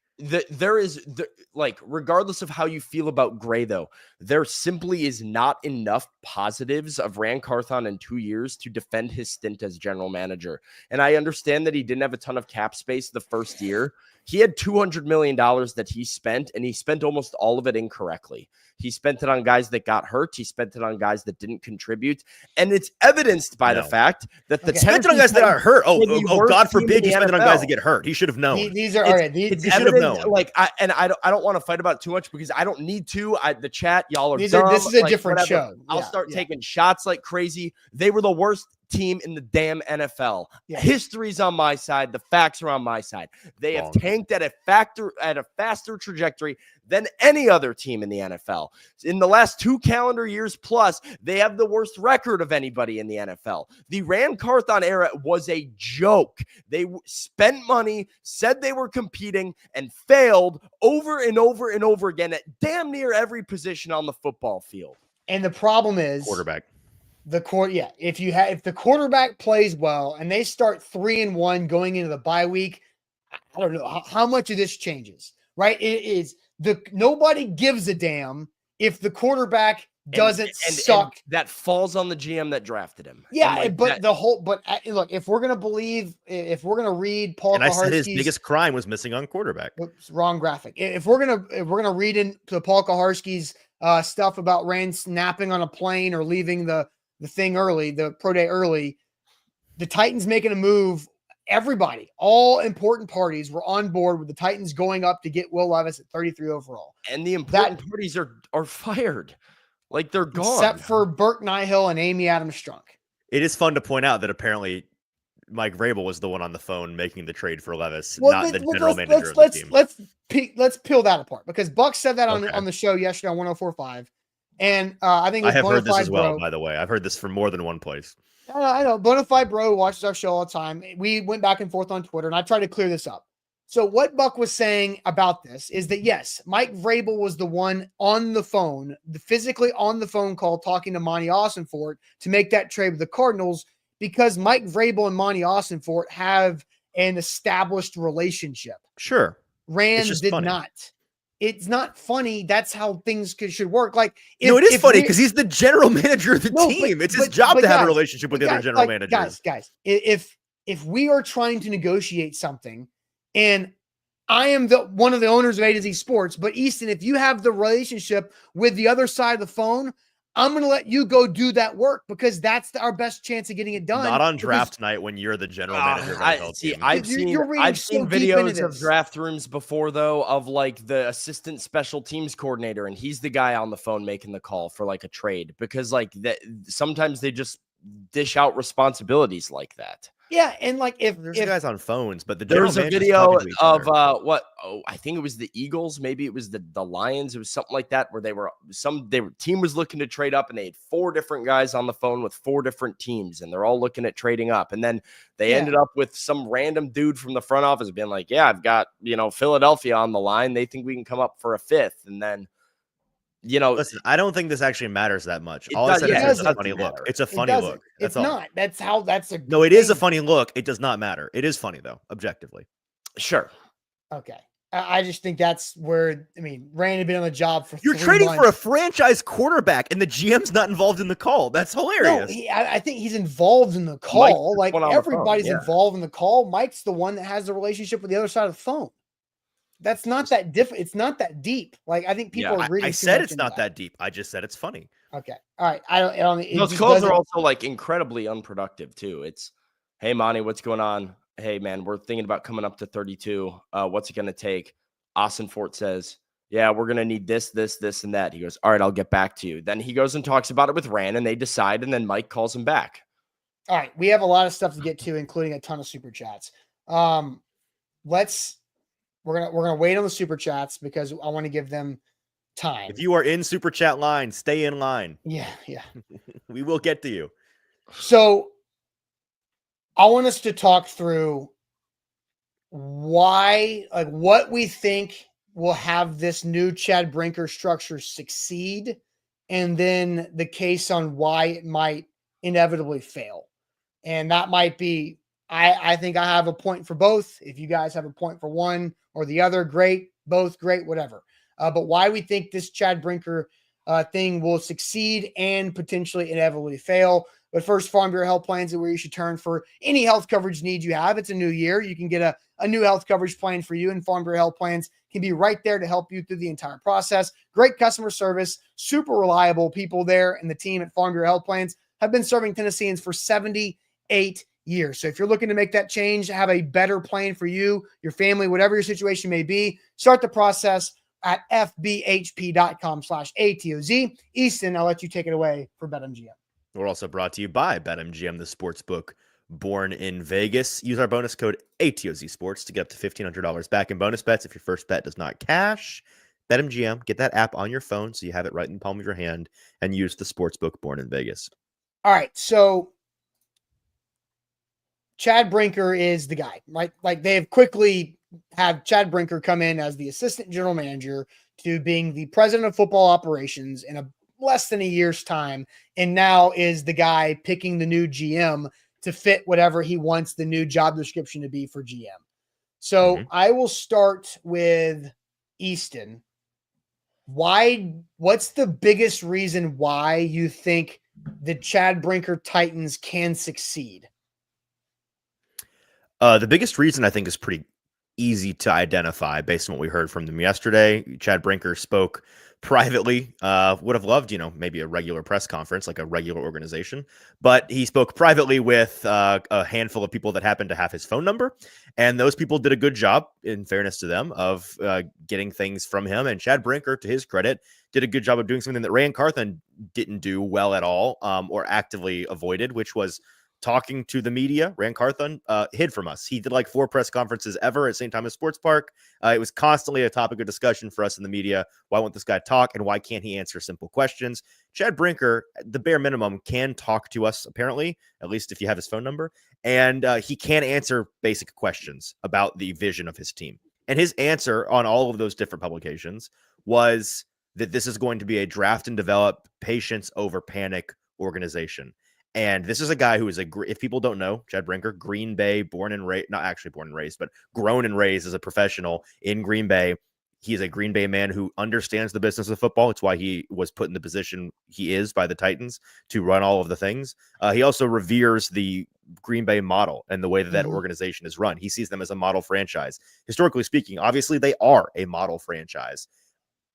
like, regardless of how you feel about Gray, though, there simply is not enough positives of Ran Carthon in 2 years to defend his stint as general manager. And I understand that he didn't have a ton of cap space the first year. He had $200 million that he spent, and he spent almost all of it incorrectly. He spent it on guys that got hurt. He spent it on guys that didn't contribute. And it's evidenced by the fact that the spent it on guys that got hurt. God forbid you spent it on guys that get hurt. He should have known. These are all right. He should have known. Like, I don't want to fight about it too much because I don't need to. The chat, y'all are dumb. This is a different show. I'll start taking shots like crazy. They were the worst team in the damn NFL. Yeah. History's on my side. The facts are on my side. They have tanked at a faster trajectory than any other team in the NFL. In the last 2 calendar years plus, they have the worst record of anybody in the NFL. The Ran Carthon era was a joke. They spent money, said they were competing, and failed over and over and over again at damn near every position on the football field. And the problem is quarterback. If the quarterback plays well and they start 3-1 going into the bye week, I don't know how much of this changes, right? It is nobody gives a damn if the quarterback doesn't suck. And that falls on the GM that drafted him. Yeah, look, if we're gonna read Paul, and I said his biggest crime was missing on quarterback. Whoops, wrong graphic. If we're gonna read into Paul Kaharski's stuff about Rand snapping on a plane or leaving the thing early, the pro day early, the Titans making a move. Everybody, all important parties were on board with the Titans going up to get Will Levis at 33 overall. And the important parties are fired. Like, they're gone. Except for Burke Nihill and Amy Adams Strunk. It is fun to point out that apparently Mike Vrabel was the one on the phone making the trade for Levis, not the general manager of the team. Let's peel that apart, because Buck said that on the show yesterday on 104.5. And I think it was I have heard this as well, by the way. I've heard this from more than one place. I know. Bonafide Bro watches our show all the time. We went back and forth on Twitter, and I tried to clear this up. So what Buck was saying about this is that, yes, Mike Vrabel was the one on the phone, physically on the phone call, talking to Monty Austinfort to make that trade with the Cardinals, because Mike Vrabel and Monty Austinfort have an established relationship. Sure. Rand did not. It's not funny. That's how things should work. Like, it is funny because he's the general manager of the team. It's his job to have a relationship with the other general managers. Guys, if we are trying to negotiate something, and I am one of the owners of A to Z Sports, but Easton, if you have the relationship with the other side of the phone, I'm going to let you go do that work, because that's our best chance of getting it done. Not on draft night when you're the general manager of the NFL team. I've seen videos of draft rooms before, though, of like the assistant special teams coordinator, and he's the guy on the phone making the call for like a trade, because like that sometimes they just dish out responsibilities like that. Yeah, and like if guys on phones, but there was a video of I think it was the Eagles, maybe it was the Lions, it was something like that, where team was looking to trade up, and they had 4 different guys on the phone with 4 different teams, and they're all looking at trading up, and then they ended up with some random dude from the front office being like, "Yeah, I've got Philadelphia on the line. They think we can come up for a 5th," and then. Listen, I don't think this actually matters that much. All I said is it's a funny look. It's a funny look. It's not. No, it is a funny look. It does not matter. It is funny, though, objectively. Sure. Okay. I just think that's where, Rand had been on the job for You're 3 trading months. for a franchise quarterback, and the GM's not involved in the call. That's hilarious. No, I think he's involved in the call. Like, everybody's involved in the call. Mike's the one that has the relationship with the other side of the phone. That's not that different. It's not that deep. Like, I think people are reading. I said it's not that deep. I just said it's funny. Okay. All right. I don't. Those calls are also like incredibly unproductive too. It's, "Hey, Monty, what's going on? Hey, man, we're thinking about coming up to 32. What's it going to take?" Austinfort says, "Yeah, we're going to need this, and that." He goes, "All right, I'll get back to you." Then he goes and talks about it with Rand, and they decide, and then Mike calls him back. All right. We have a lot of stuff to get to, including a ton of super chats. We're gonna wait on the super chats because I want to give them time. If you are in super chat line, stay in line. Yeah. We will get to you. So I want us to talk through what we think will have this new Chad Brinker structure succeed, and then the case on why it might inevitably fail. And that might be I think I have a point for both. If you guys have a point for one or the other, great. Both, great, whatever. But why we think this Chad Brinker thing will succeed and potentially inevitably fail. But first, Farm Bureau Health Plans are where you should turn for any health coverage needs you have. It's a new year. You can get a new health coverage plan for you, and Farm Bureau Health Plans can be right there to help you through the entire process. Great customer service, super reliable people there, and the team at Farm Bureau Health Plans have been serving Tennesseans for 78 years. So if you're looking to make that change, have a better plan for you, your family, whatever your situation may be, start the process at fbhp.com/ATOZ. Easton, I'll let you take it away for BetMGM. We're also brought to you by BetMGM, the sportsbook born in Vegas. Use our bonus code ATOZ Sports to get up to $1,500 back in bonus bets if your first bet does not cash. BetMGM, get that app on your phone so you have it right in the palm of your hand, and use the sportsbook born in Vegas. All right, so Chad Brinker is the guy, right? Like they have quickly had Chad Brinker come in as the assistant general manager to being the president of football operations in a less than a year's time, and now is the guy picking the new GM to fit whatever he wants the new job description to be for GM. So I will start with Easton. What's the biggest reason why you think the Chad Brinker Titans can succeed? The biggest reason I think is pretty easy to identify based on what we heard from them yesterday. Chad Brinker spoke privately, would have loved, maybe a regular press conference, like a regular organization, but he spoke privately with a handful of people that happened to have his phone number. And those people did a good job, in fairness to them, of getting things from him. And Chad Brinker, to his credit, did a good job of doing something that Ran Carthon didn't do well at all, or actively avoided, which was talking to the media. Ran Carthon hid from us. He did like 4 press conferences ever at St. Thomas Sports Park. It was constantly a topic of discussion for us in the media. Why won't this guy talk, and why can't he answer simple questions? Chad Brinker, the bare minimum, can talk to us, apparently, at least if you have his phone number, and he can answer basic questions about the vision of his team. And his answer on all of those different publications was that this is going to be a draft and develop, patience over panic organization. And this is a guy who is if people don't know, Chad Brinker, Green Bay, born and raised, not actually born and raised, but grown and raised as a professional in Green Bay. He is a Green Bay man who understands the business of football. It's why he was put in the position he is by the Titans to run all of the things. He also reveres the Green Bay model and the way that organization is run. He sees them as a model franchise. Historically speaking, obviously they are a model franchise.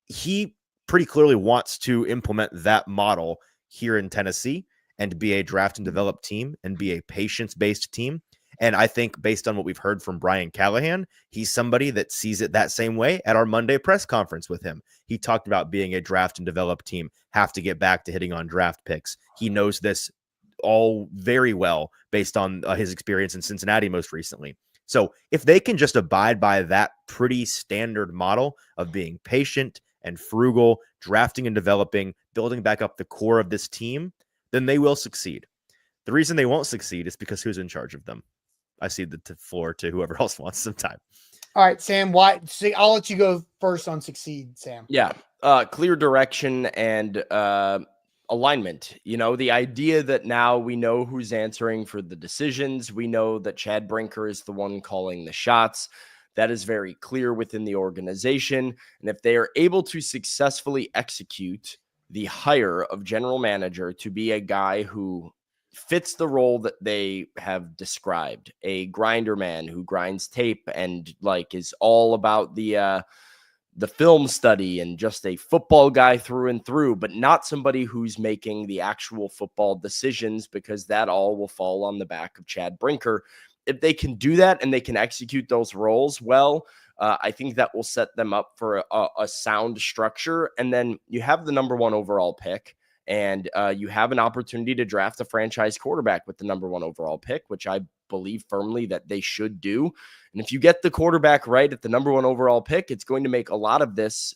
He pretty clearly wants to implement that model here in Tennessee and be a draft and develop team and be a patience-based team. And I think based on what we've heard from Brian Callahan, he's somebody that sees it that same way. At our Monday press conference with him, he talked about being a draft and develop team, have to get back to hitting on draft picks. He knows this all very well based on his experience in Cincinnati most recently. So if they can just abide by that pretty standard model of being patient and frugal, drafting and developing, building back up the core of this team, then they will succeed. The reason they won't succeed is because who's in charge of them? I cede the floor to whoever else wants some time. All right, Sam, why? See, I'll let you go first on succeed, Sam. Yeah, clear direction and alignment. The idea that now we know who's answering for the decisions. We know that Chad Brinker is the one calling the shots. That is very clear within the organization. And if they are able to successfully execute the hire of general manager to be a guy who fits the role that they have described, a grinder man who grinds tape and is all about the film study and just a football guy through and through, but not somebody who's making the actual football decisions, because that all will fall on the back of Chad Brinker. If they can do that and they can execute those roles well, I think that will set them up for a sound structure. And then you have the number 1 overall pick, and you have an opportunity to draft a franchise quarterback with the number 1 overall pick, which I believe firmly that they should do. And if you get the quarterback right at the number 1 overall pick, it's going to make a lot of this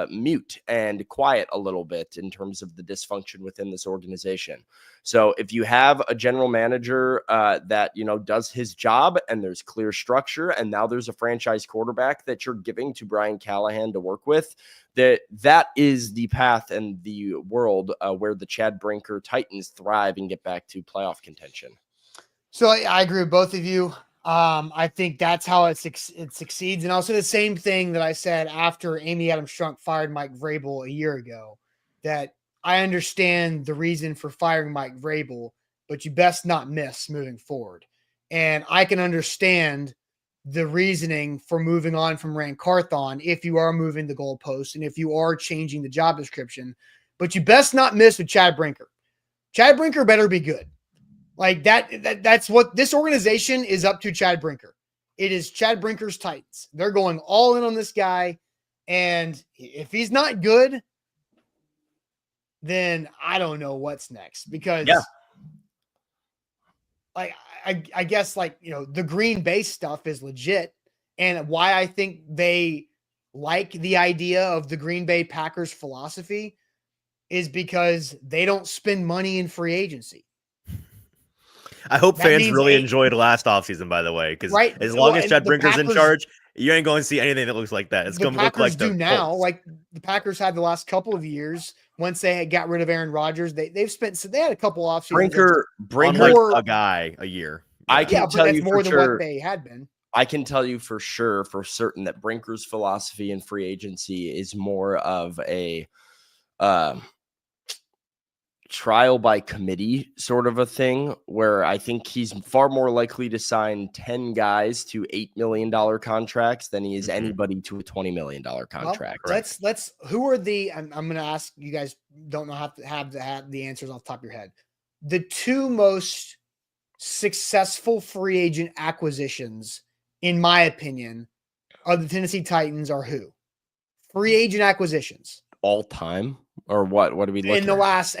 mute and quiet a little bit in terms of the dysfunction within this organization. So if you have a general manager that, does his job, and there's clear structure, and now there's a franchise quarterback that you're giving to Brian Callahan to work with, that is the path and the world where the Chad Brinker Titans thrive and get back to playoff contention. So I agree with both of you. I think that's how it succeeds. And also the same thing that I said after Amy Adams Strunk fired Mike Vrabel a year ago, that I understand the reason for firing Mike Vrabel, but you best not miss moving forward. And I can understand the reasoning for moving on from Ran Carthon if you are moving the goalposts and if you are changing the job description, but you best not miss with Chad Brinker. Chad Brinker better be good. Like that's what this organization is up to. Chad Brinker. It is Chad Brinker's Titans. They're going all in on this guy. And if he's not good, then I don't know what's next, because like, I guess, like, the Green Bay stuff is legit. And why I think they like the idea of the Green Bay Packers philosophy is because they don't spend money in free agency. I hope fans really enjoyed last offseason, by the way, because as long as Chad Brinker's in charge, you ain't going to see anything that looks like that. It's going to look like the now. Like the Packers had the last couple of years. Once they had got rid of Aaron Rodgers, they had a couple off seasons. Brinker a guy a year. I can tell you more for than sure, what they had been. I can tell you for certain that Brinker's philosophy in free agency is more of a trial by committee sort of a thing, where I think he's far more likely to sign 10 guys to $8 million contracts than he is anybody to a $20 million contract. Well, let's who are the, I'm going to ask you guys, don't know how to have the answers off the top of your head. The two most successful free agent acquisitions, in my opinion, of the Tennessee Titans are who? Free agent acquisitions. All time? Or what? What are we looking in the last?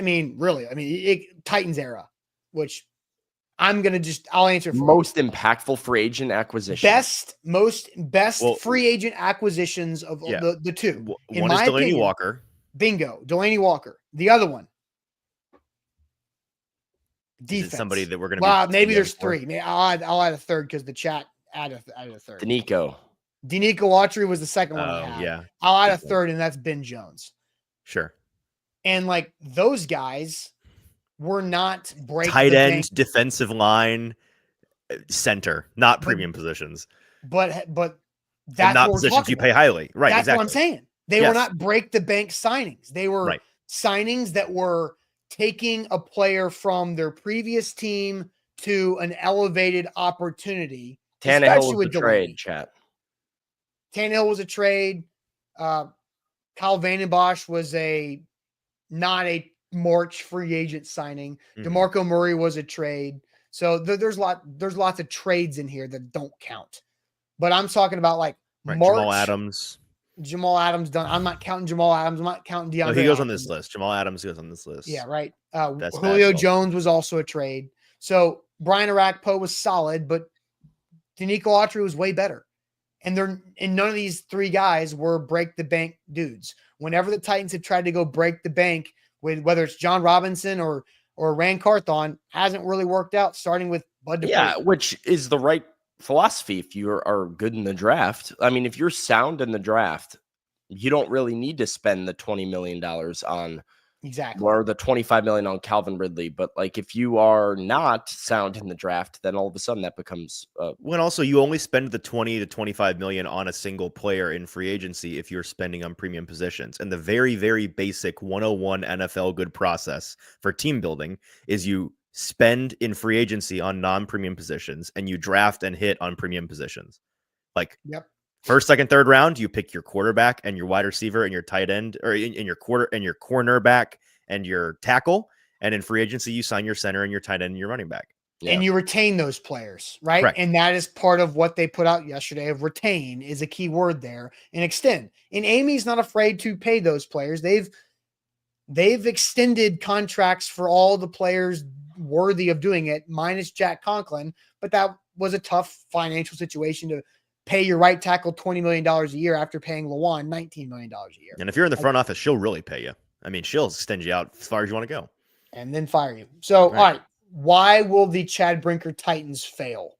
Titans era, which I'll answer for most impactful free agent acquisition. Best free agent acquisitions of the two. One is Delaney Walker. Bingo, Delaney Walker. The other one, defense. Is it somebody that we're going to? Well, maybe there's three. Maybe I'll add a third because the chat added a third. Denico Autry was the second one I had. Yeah, I'll add a third, and that's Ben Jones. Sure. And like those guys were not break tight end, defensive line, center, not premium positions. But that's not positions you pay highly. Right. That's exactly what I'm saying. They were not break the bank signings. They were signings that were taking a player from their previous team to an elevated opportunity. Tannehill was a trade, chat. Tannehill was a trade. Kyle Vandenbosch was not a March free agent signing. DeMarco Murray was a trade. So there's lots of trades in here that don't count. But I'm talking about like March. Jamal Adams done. I'm not counting Jamal Adams. I'm not counting DeAndre. No, he goes on this list. Jamal Adams goes on this list. Yeah, right. Julio Jones was also a trade. So Brian Arakpo was solid, but Denico Autry was way better. And none of these three guys were break the bank dudes. Whenever the Titans have tried to go break the bank with whether it's John Robinson or Ran Carthon, hasn't really worked out, starting with Bud Dupree. Yeah, which is the right philosophy if you are good in the draft. I mean, if you're sound in the draft, you don't really need to spend the $20 million on or the $25 million on Calvin Ridley. But like, if you are not sound in the draft, then all of a sudden that becomes when also you only spend the 20 to 25 million on a single player in free agency if you're spending on premium positions. And the very, very basic 101 NFL good process for team building is you spend in free agency on non-premium positions and you draft and hit on premium positions. Like first, second, third round, you pick your quarterback and your wide receiver and your tight end, or in your cornerback and your tackle. And in free agency, you sign your center and your tight end and your running back. Yeah. And you retain those players, right? And that is part of what they put out yesterday. Of retain is a key word there, and extend. And Amy's not afraid to pay those players. They've extended contracts for all the players worthy of doing it, minus Jack Conklin. But that was a tough financial situation to pay your right tackle $20 million a year after paying Lawan $19 million a year. And if you're in the front office, she'll really pay you. I mean, she'll extend you out as far as you want to go. And then fire you. So, all right. Why will the Chad Brinker Titans fail?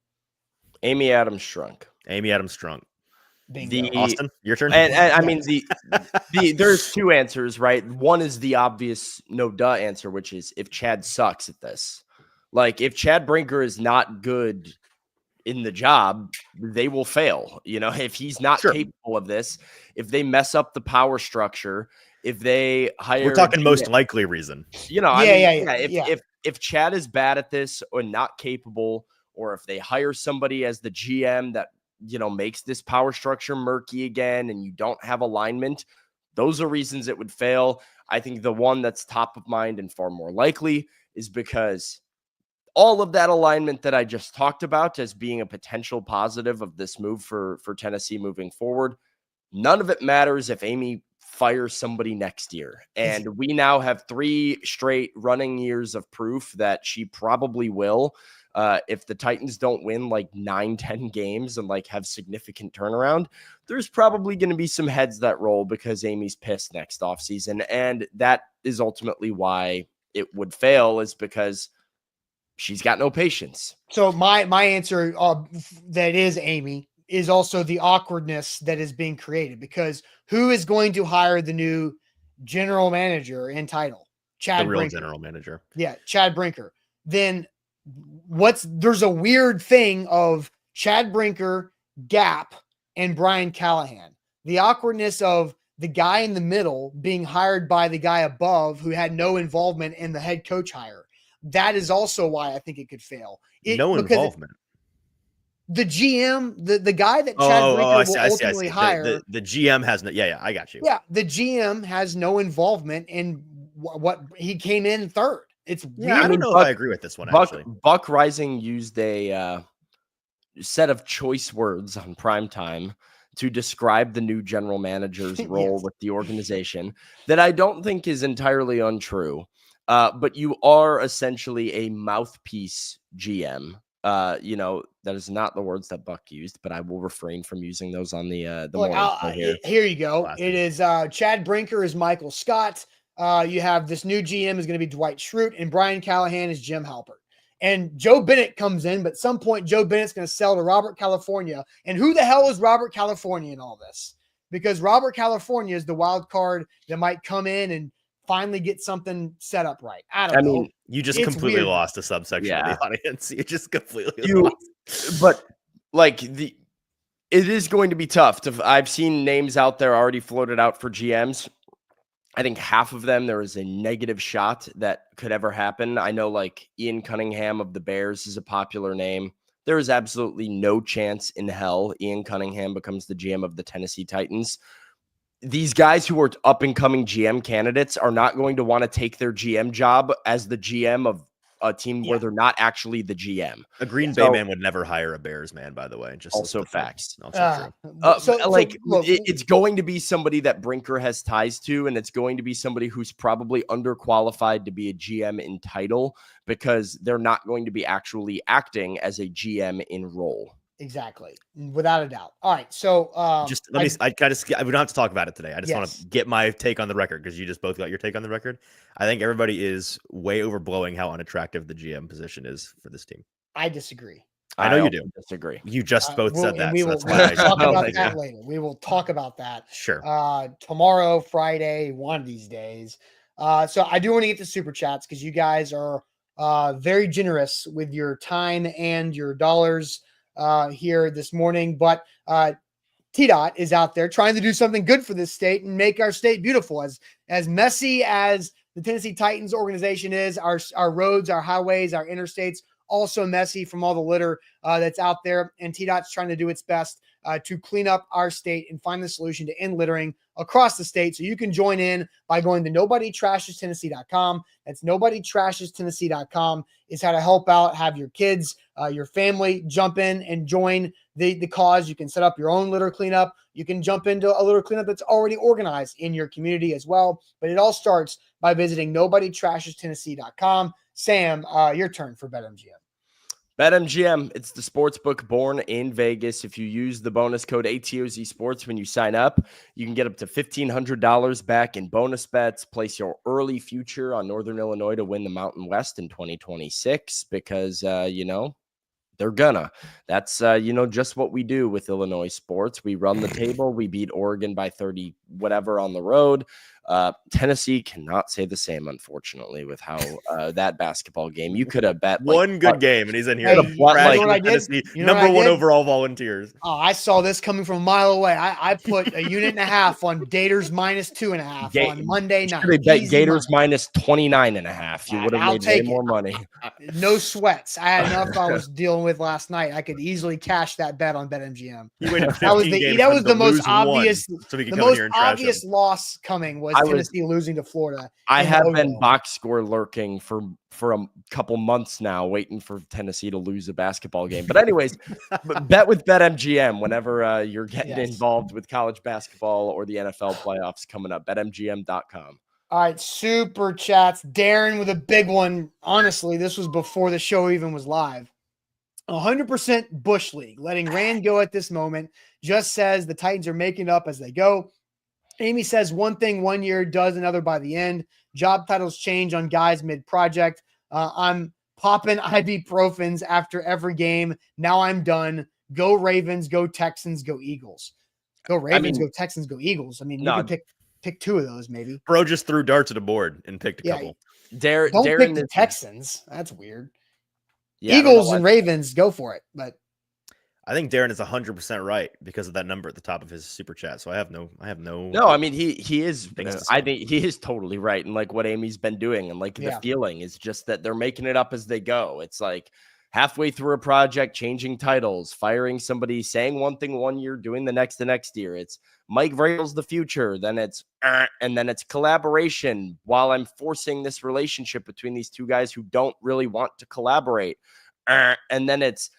Amy Adams Strunk. Austin, your turn. And I mean, there's two answers, right? One is the obvious no duh answer, which is if Chad sucks at this. Like if Chad Brinker is not good in the job, they will fail. If he's not Sure. capable of this, if they mess up the power structure, if they hire, We're talking most likely reason. If Chad is bad at this or not capable, or if they hire somebody as the GM that, makes this power structure murky again and you don't have alignment, those are reasons it would fail. I think the one that's top of mind and far more likely is because all of that alignment that I just talked about as being a potential positive of this move for Tennessee moving forward, none of it matters if Amy fires somebody next year. And we now have 3 straight running years of proof that she probably will. If the Titans don't win like 9-10 games and like have significant turnaround, there's probably going to be some heads that roll because Amy's pissed next offseason. And that is ultimately why it would fail, is because she's got no patience. So my answer that is Amy is also the awkwardness that is being created, because who is going to hire the new general manager in title? Chad The real Brinker. general manager. Yeah, Chad Brinker. Then there's a weird thing of Chad Brinker, Gap, and Brian Callahan. The awkwardness of the guy in the middle being hired by the guy above who had no involvement in the head coach hire. That is also why I think it could fail. No involvement. The GM, the guy that Chad Brinker will ultimately hire. The GM has no. Yeah, I got you. Yeah, the GM has no involvement in what he came in third. It's weird. I don't know if I agree with this one. Actually, Buck Rising used a set of choice words on primetime to describe the new general manager's role with the organization that I don't think is entirely untrue. But you are essentially a mouthpiece GM. That is not the words that Buck used, but I will refrain from using those on the morning. Here you go. Classic. It is Chad Brinker is Michael Scott. You have this new GM is going to be Dwight Schrute, and Brian Callahan is Jim Halpert. And Joe Bennett comes in, but at some point Joe Bennett's going to sell to Robert California. And who the hell is Robert California in all this? Because Robert California is the wild card that might come in and finally get something set up right. I don't know. You just completely lost a subsection of the audience. You just completely lost. But like it is going to be tough. I've seen names out there already floated out for GMs. I think half of them, there is a negative shot that could ever happen. I know like Ian Cunningham of the Bears is a popular name. There is absolutely no chance in hell Ian Cunningham becomes the GM of the Tennessee Titans. These guys who are up and coming GM candidates are not going to want to take their GM job as the GM of a team where they're not actually the GM. A Green Bay man would never hire a Bears man, by the way. Just also facts. Also true. It's going to be somebody that Brinker has ties to, and it's going to be somebody who's probably underqualified to be a GM in title because they're not going to be actually acting as a GM in role. Exactly. Without a doubt. All right. So we don't have to talk about it today. I just want to get my take on the record because you just both got your take on the record. I think everybody is way overblowing how unattractive the GM position is for this team. I disagree. I know you do. Disagree. You just both said that. We will talk about that later. We will talk about that. Sure. Tomorrow, Friday, one of these days. So I do want to get to super chats because you guys are very generous with your time and your dollars here this morning, but T-Dot is out there trying to do something good for this state and make our state beautiful. As messy as the Tennessee Titans organization is, our roads, our highways, our interstates, also messy from all the litter that's out there. And T-Dot's trying to do its best to clean up our state and find the solution to end littering across the state. So you can join in by going to nobodytrashestennessee.com. That's nobodytrashestennessee.com is how to help out, have your kids, your family jump in and join the cause. You can set up your own litter cleanup. You can jump into a litter cleanup that's already organized in your community as well. But it all starts by visiting nobodytrashestennessee.com. Sam, your turn for BetMGM. BetMGM, it's the sports book born in Vegas. If you use the bonus code ATOZ Sports when you sign up, you can get up to $1,500 back in bonus bets. Place your early future on Northern Illinois to win the Mountain West in 2026 because, they're gonna. That's, just what we do with Illinois sports. We run the table. We beat Oregon by 30 whatever on the road. Tennessee cannot say the same, unfortunately, with how that basketball game. You could have bet one good game, and he's in here. Hey, you know what I did? Tennessee, You know what number I one did? overall volunteers. Oh, I saw this coming from a mile away. I put a unit and a half on Gators minus 2.5 on Monday night. Should have bet Easy Gators money. minus 29.5. You would have I'll made way take more it. money. No sweats. I had enough I was dealing with last night. I could easily cash that bet on BetMGM. He waited That was 15 games that for was him the to most lose one, obvious. so he could The come in most here and trash obvious him. loss coming was Tennessee losing to Florida. I in have the been ODO. box score lurking for a couple months now, waiting for Tennessee to lose a basketball game. But anyways, bet with BetMGM whenever you're getting involved with college basketball or the NFL playoffs coming up. BetMGM.com. All right, super chats. Darren with a big one. Honestly, this was before the show even was live. 100% Bush League. Letting Rand go at this moment just says the Titans are making it up as they go. Amy says one thing 1 year, does another by the end. Job titles change on guys mid-project. I'm popping ibuprofens after every game. Now I'm done. Go Ravens, go Texans, go Eagles. Go Ravens, go Texans, go Eagles. I mean, you could pick two of those maybe. Bro just threw darts at a board and picked a couple. Don't Darren pick the Texans. That's weird. Yeah, Eagles and Ravens, go for it. But I think Darren is 100% right because of that number at the top of his super chat. So I have no. No, I mean he is. I think he is totally right, and like what Amy's been doing, and like the feeling is just that they're making it up as they go. It's like halfway through a project, changing titles, firing somebody, saying one thing 1 year, doing the next year. It's Mike Vrabel's the future. Then it's and then it's collaboration. While I'm forcing this relationship between these two guys who don't really want to collaborate, and then it's.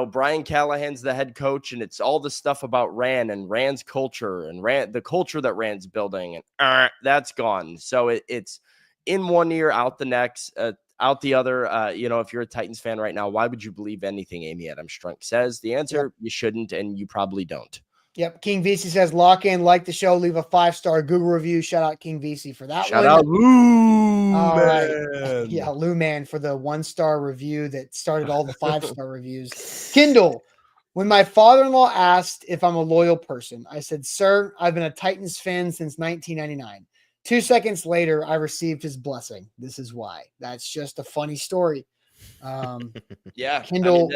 Brian Callahan's the head coach, and it's all the stuff about Ran and Rand's culture and the culture that Rand's building, and that's gone. So it's in 1 year, out the next, out the other. If you're a Titans fan right now, why would you believe anything Amy Adams Strunk says? The answer, you shouldn't, and you probably don't. Yep. King VC says, lock in, like the show, leave a 5-star Google review. Shout out King VC for that Shout one. out Lou. All right. Yeah, Lou Man for the 1-star review that started all the 5-star reviews. Kindle, when my father-in-law asked if I'm a loyal person, I said, sir, I've been a Titans fan since 1999. 2 seconds later, I received his blessing. This is why. That's just a funny story. Yeah. Kindle.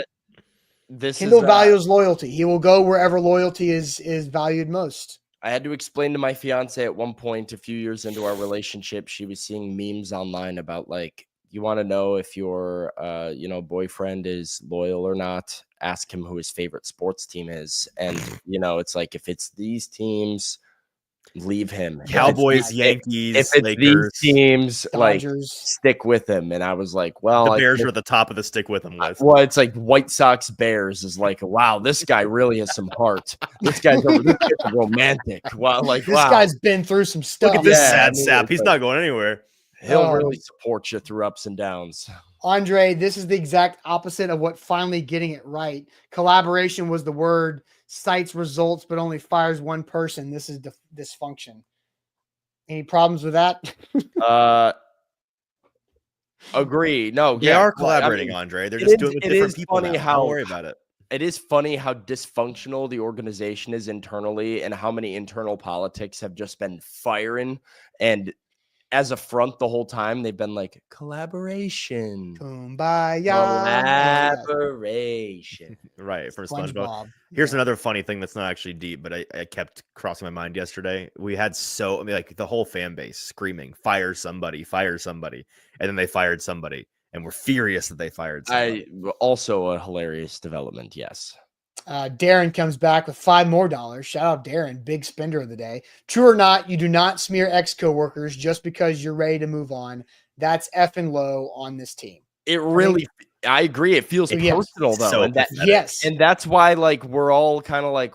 Kindle values loyalty. He will go wherever loyalty is valued most. I had to explain to my fiance at one point, a few years into our relationship, she was seeing memes online about like, you want to know if your, boyfriend is loyal or not, ask him who his favorite sports team is. And, it's like, if it's these teams, leave him. Cowboys, Yankees, if it's Lakers, these teams, Dodgers. like stick with him. And I was like, well, the Bears are at the top of the stick with him list. Well, it's like White Sox Bears is like, wow, this guy really has some heart. This guy's a romantic. Wow, like this guy's been through some stuff. Look at this sad sap. He's not going anywhere. He'll really support you through ups and downs. Andre, this is the exact opposite of what finally getting it right. Collaboration was the word, cites results, but only fires one person. This is dysfunction. Any problems with that? Agree. No, they are collaborating, Andre. They're just doing it with different people now. Don't worry about it. It is funny how dysfunctional the organization is internally and how many internal politics have just been firing. And as a front the whole time, they've been like, collaboration. Kumbaya. Collaboration. Right, for SpongeBob. Here's another funny thing that's not actually deep, but I kept crossing my mind yesterday. We had the whole fan base screaming, fire somebody. And then they fired somebody. And we're furious that they fired somebody. Also a hilarious development, yes. Darren comes back with $5 more. Shout out Darren, big spender of the day. True or not, you do not smear ex-coworkers just because you're ready to move on. That's effing low on this team. It really, I agree. It feels personal though. So and that's why like we're all kind of like,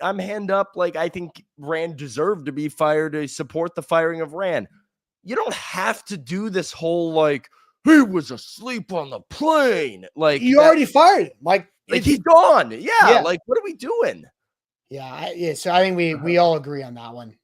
I'm hand up. Like I think Rand deserved to be fired to support the firing of Rand. You don't have to do this whole like he was asleep on the plane. Like you already fired him. Like he's gone. Yeah. Like what are we doing? Yeah. So I think we all agree on that one.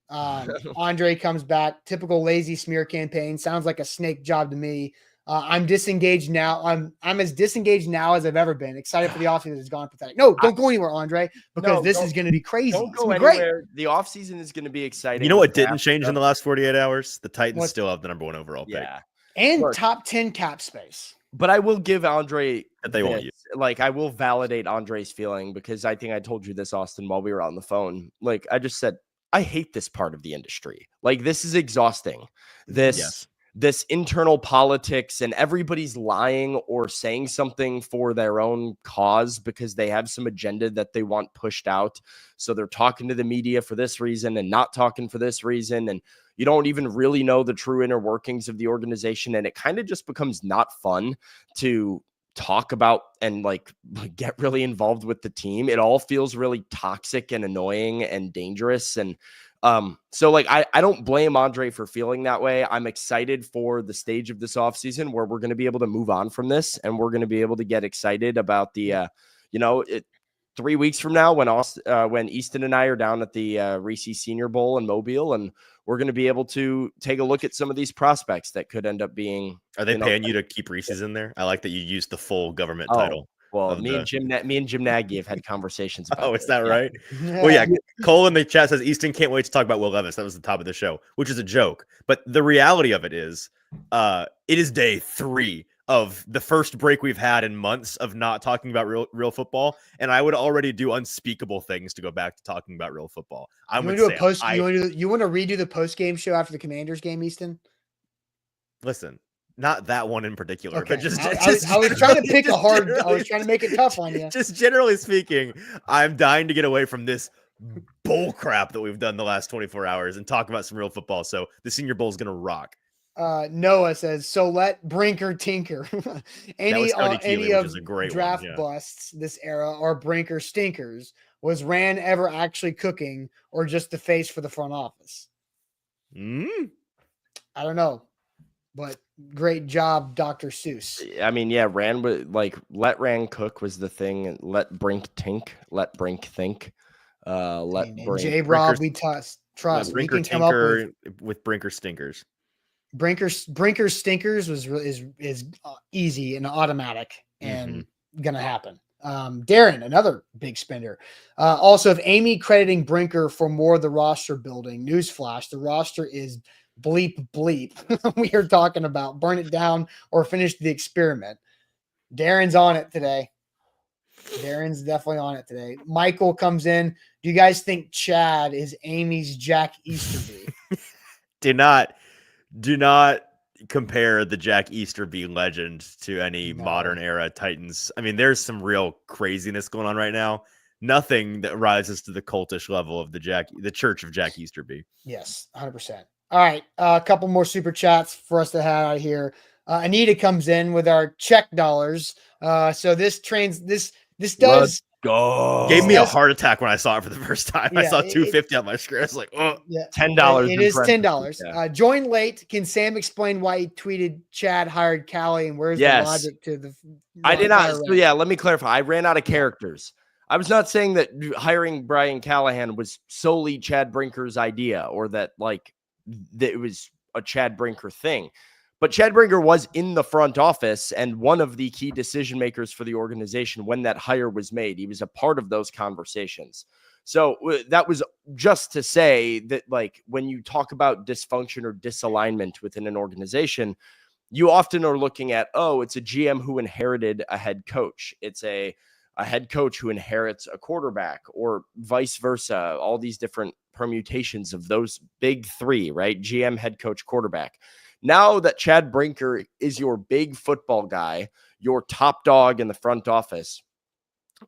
Andre comes back. Typical lazy smear campaign. Sounds like a snake job to me. I'm disengaged now. I'm as disengaged now as I've ever been. Excited for the offseason that's gone pathetic. No, don't go anywhere, Andre, because this is going to be crazy. Don't It's go gonna be great. anywhere. The offseason is going to be exciting. You know what The didn't draft change in stuff- the last 48 hours? The Titans What? still have the number 1 overall pick. Yeah. And Look. top 10 cap space. But I will give Andre That they won't this. use. Like, I will validate Andre's feeling because I think I told you this, Austin, while we were on the phone. Like, I just said, I hate this part of the industry. Like, this is exhausting. This internal politics and everybody's lying or saying something for their own cause because they have some agenda that they want pushed out. So they're talking to the media for this reason and not talking for this reason. And you don't even really know the true inner workings of the organization. And it kind of just becomes not fun to talk about and like get really involved with the team. It all feels really toxic and annoying and dangerous. And so like I don't blame Andre for feeling that way. I'm excited for the stage of this offseason where we're going to be able to move on from this and we're going to be able to get excited about the 3 weeks from now when Easton and I are down at the Reese Senior Bowl in Mobile, and we're going to be able to take a look at some of these prospects that could end up being. Are they paying you to keep Reese's in there? I like that you used the full government title. Well, me and Jim Nagy have had conversations about is that right? Yeah. Well, yeah. Cole in the chat says Easton can't wait to talk about Will Levis. That was the top of the show, which is a joke. But the reality of it is day 3 of the first break we've had in months of not talking about real football. And I would already do unspeakable things to go back to talking about real football. You want to redo the post-game show after the Commanders game, Easton? Listen, not that one in particular, Okay. but just I was trying to pick I was trying to make it tough on you. Just generally speaking, I'm dying to get away from this bull crap that we've done the last 24 hours and talk about some real football. So the Senior Bowl is going to rock. Noah says, so let Brinker tinker. any of draft busts this era or Brinker stinkers? Was Ran ever actually cooking or just the face for the front office? I don't know, but great job, Dr. Seuss. I mean, yeah, Ran was like, let Ran cook was the thing, and let Brink tink, let Brink think. J Rob, we trust. We can come up with Brinker stinkers. Brinker stinkers is easy and automatic and gonna happen. Darren, another big spender. Also, if Amy crediting Brinker for more of the roster building, newsflash, the roster is bleep. We are talking about burn it down or finish the experiment. Darren's on it today. Darren's definitely on it today. Michael comes in. Do you guys think Chad is Amy's Jack Easterby? Do not compare the Jack Easterby legend to any modern era Titans. I mean, there's some real craziness going on right now. Nothing that rises to the cultish level of the Church of Jack Easterby. Yes, 100%. All right, a couple more super chats for us to have out here. Anita comes in with our check dollars. So this does gave me a heart attack when I saw it for the first time. Yeah, I saw 250 on my screen. I was like, oh, yeah, $10. It is $10. Yeah. Join late. Can Sam explain why he tweeted Chad hired Callie and where's the logic to the? I did not. So yeah, let me clarify. I ran out of characters. I was not saying that hiring Brian Callahan was solely Chad Brinker's idea or that that it was a Chad Brinker thing. But Chad Brinker was in the front office and one of the key decision makers for the organization when that hire was made. He was a part of those conversations. So that was just to say that, when you talk about dysfunction or disalignment within an organization, you often are looking at, it's a GM who inherited a head coach. It's a head coach who inherits a quarterback or vice versa, all these different permutations of those big three, right? GM, head coach, quarterback. Now that Chad Brinker is your big football guy, your top dog in the front office,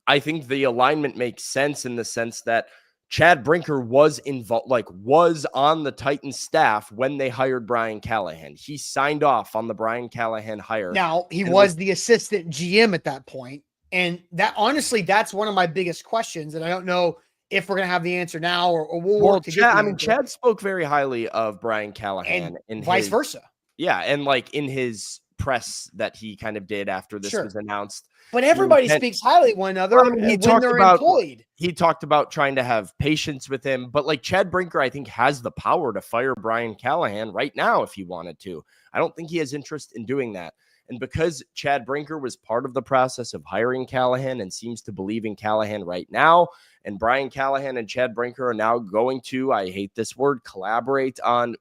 I think the alignment makes sense in the sense that Chad Brinker was involved, was on the Titans staff when they hired Brian Callahan. He signed off on the Brian Callahan hire. Now, he was the assistant GM at that point. And that, honestly, that's one of my biggest questions. And I don't know if we're going to have the answer now or we'll work to get the answer. Chad spoke very highly of Brian Callahan and vice versa. Yeah. And in his press that he kind of did after this was announced. But everybody speaks highly of one another when they're employed. He talked about trying to have patience with him, but like Chad Brinker, I think, has the power to fire Brian Callahan right now if he wanted to. I don't think he has interest in doing that. And because Chad Brinker was part of the process of hiring Callahan and seems to believe in Callahan right now, and Brian Callahan and Chad Brinker are now going to, I hate this word, collaborate on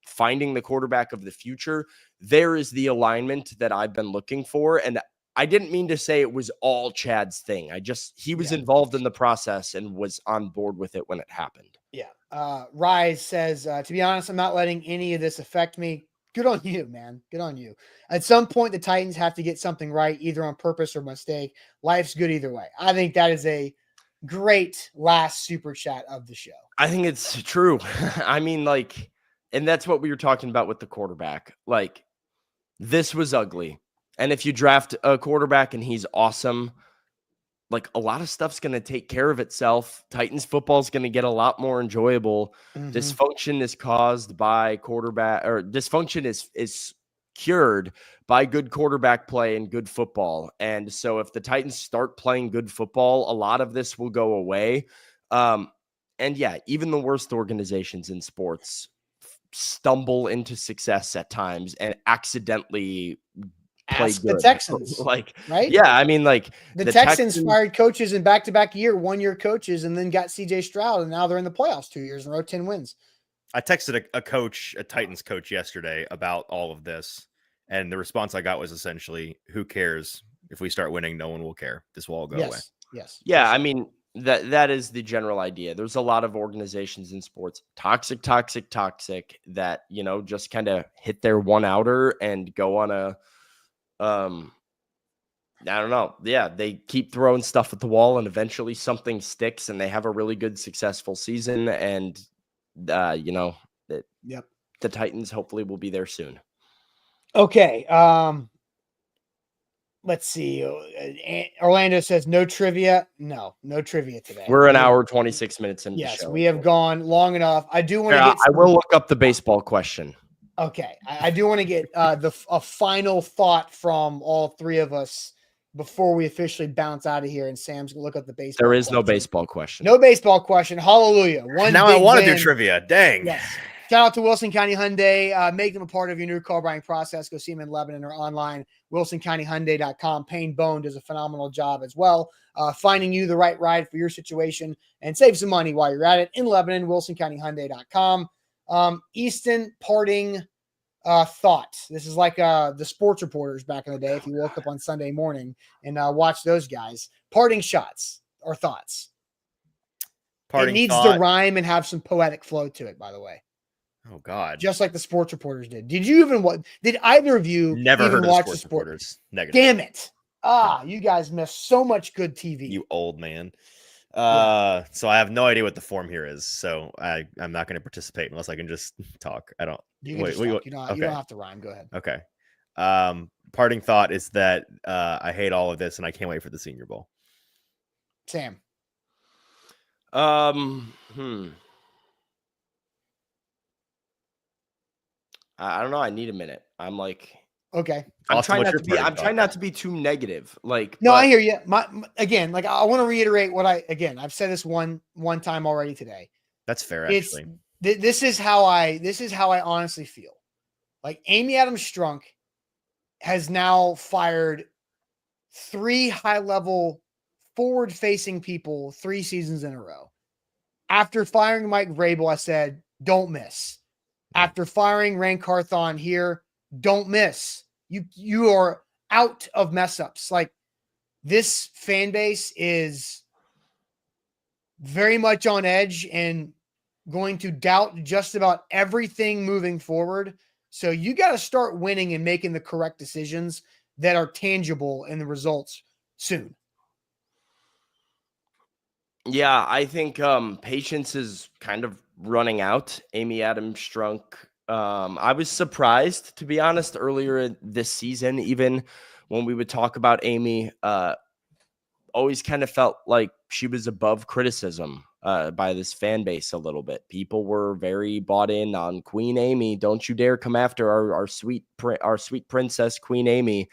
finding the quarterback of the future, there is the alignment that I've been looking for. And I didn't mean to say it was all Chad's thing. He was involved in the process and was on board with it when it happened. Yeah. Rise says, to be honest, I'm not letting any of this affect me. Good on you, man. Good on you. At some point, the Titans have to get something right, either on purpose or mistake. Life's good either way. I think that is a great last super chat of the show. I think it's true. I mean, like, and that's what we were talking about with the quarterback. Like, this was ugly. And if you draft a quarterback and he's awesome, like, a lot of stuff's going to take care of itself. Titans football is going to get a lot more enjoyable. Dysfunction is caused by quarterback, or dysfunction is cured by good quarterback play and good football. And so if the Titans start playing good football, a lot of this will go away. And yeah, even the worst organizations in sports stumble into success at times and accidentally play Ask good. the Texans, like, right? Yeah, I mean, like the Texans fired coaches in back-to-back one-year coaches, and then got CJ Stroud, and now they're in the playoffs 2 years in a row, 10 wins. I texted a Titans coach yesterday about all of this, and the response I got was essentially, "Who cares? If we start winning, no one will care. This will all go away." Yes. Yeah, I mean, that is the general idea. There's a lot of organizations in sports, toxic, that, just kind of hit their one outer and go on a, I don't know. Yeah, they keep throwing stuff at the wall and eventually something sticks and they have a really good, successful season. And, the Titans hopefully will be there soon. Okay. Let's see. Orlando says no trivia. No trivia today. We're an hour, 26 minutes into the show. Yes, we have gone long enough. I do want to I will look up the baseball question. Okay. I do want to get a final thought from all three of us before we officially bounce out of here. And Sam's going to look up the baseball. There is no baseball question. No baseball question. Hallelujah. Now I want to do trivia. Dang. Yes. Shout out to Wilson County Hyundai. Make them a part of your new car buying process. Go see them in Lebanon or online, wilsoncountyhyundai.com. Payne Bone does a phenomenal job as well, finding you the right ride for your situation, and save some money while you're at it in Lebanon, wilsoncountyhyundai.com. Easton, parting thought. This is like the sports reporters back in the day. If you woke up on Sunday morning and watched those guys, parting shots or thoughts. It needs to rhyme and have some poetic flow to it, by the way. Oh God! Just like the sports reporters did. Did you even did either of you never even heard watch of the sports reporters? Negative. Damn it! You guys missed so much good TV. You old man. So I have no idea what the form here is. So I'm not going to participate unless I can just talk. I don't. You can just talk. You don't have to rhyme. Go ahead. Okay. Parting thought is that I hate all of this and I can't wait for the Senior Bowl. Sam. I don't know. I need a minute. I'm like, okay. I'm trying not to be too negative. Like, no, I hear you. Again, like I want to reiterate what I've said this one time already today. That's fair. Actually, this is how I honestly feel. Like Amy Adams Strunk has now fired 3 high-level forward-facing people 3 seasons in a row. After firing Mike Vrabel, I said, don't miss. After firing Ran Carthon here, don't miss. You are out of mess ups. Like, this fan base is very much on edge and going to doubt just about everything moving forward. So you got to start winning and making the correct decisions that are tangible in the results soon. Yeah, I think patience is kind of running out. Amy Adams Strunk. I was surprised, to be honest, earlier this season, even when we would talk about Amy, always kind of felt like she was above criticism. by this fan base a little bit. People were very bought in on Queen Amy. Don't you dare come after our sweet princess Queen Amy.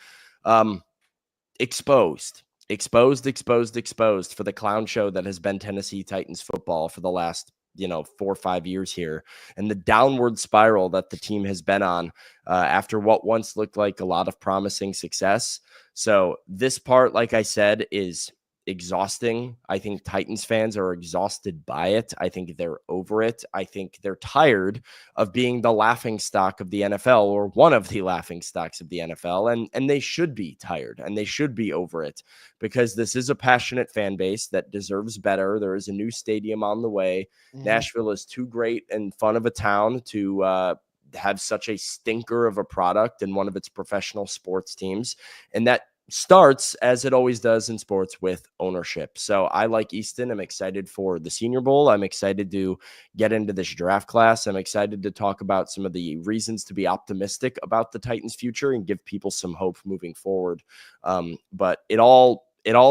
Exposed for the clown show that has been Tennessee Titans football for the last 4 or 5 years here, and the downward spiral that the team has been on after what once looked like a lot of promising success. So this part, like I said, is exhausting. I think Titans fans are exhausted by it. I think they're over it. I think they're tired of being the laughing stock of the NFL, or one of the laughing stocks of the NFL. And they should be tired, and they should be over it, because this is a passionate fan base that deserves better. There is a new stadium on the way. Nashville is too great and fun of a town to have such a stinker of a product in one of its professional sports teams. And that starts, as it always does in sports, with ownership. So I like Easton. I'm excited for the Senior Bowl. I'm excited to get into this draft class. I'm excited to talk about some of the reasons to be optimistic about the Titans' future and give people some hope moving forward. But it all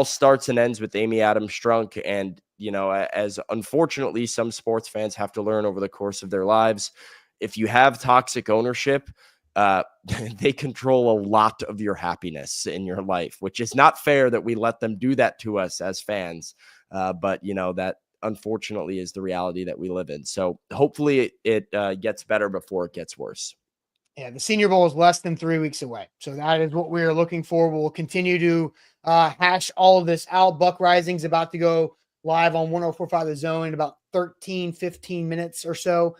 starts and ends with Amy Adams Strunk. And, as unfortunately some sports fans have to learn over the course of their lives, if you have toxic ownership, they control a lot of your happiness in your life, which is not fair that we let them do that to us as fans. But that unfortunately is the reality that we live in. So hopefully it gets better before it gets worse. Yeah, the Senior Bowl is less than 3 weeks away. So that is what we're looking for. We'll continue to hash all of this out. Buck Rising's about to go live on 104.5 The Zone in about 15 minutes or so.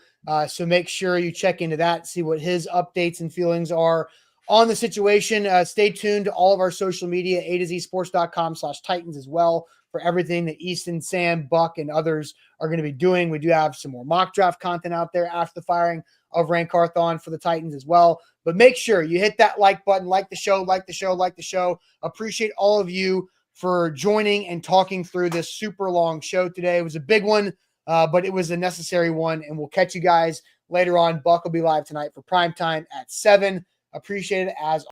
So make sure you check into that, see what his updates and feelings are on the situation. Stay tuned to all of our social media, a2zsports.com/Titans as well, for everything that Easton, Sam, Buck, and others are going to be doing. We do have some more mock draft content out there after the firing of Ran Carthon for the Titans as well. But make sure you hit that like button, like the show. Appreciate all of you for joining and talking through this super long show today. It was a big one, but it was a necessary one, and we'll catch you guys later on. Buck will be live tonight for primetime at 7. Appreciate it as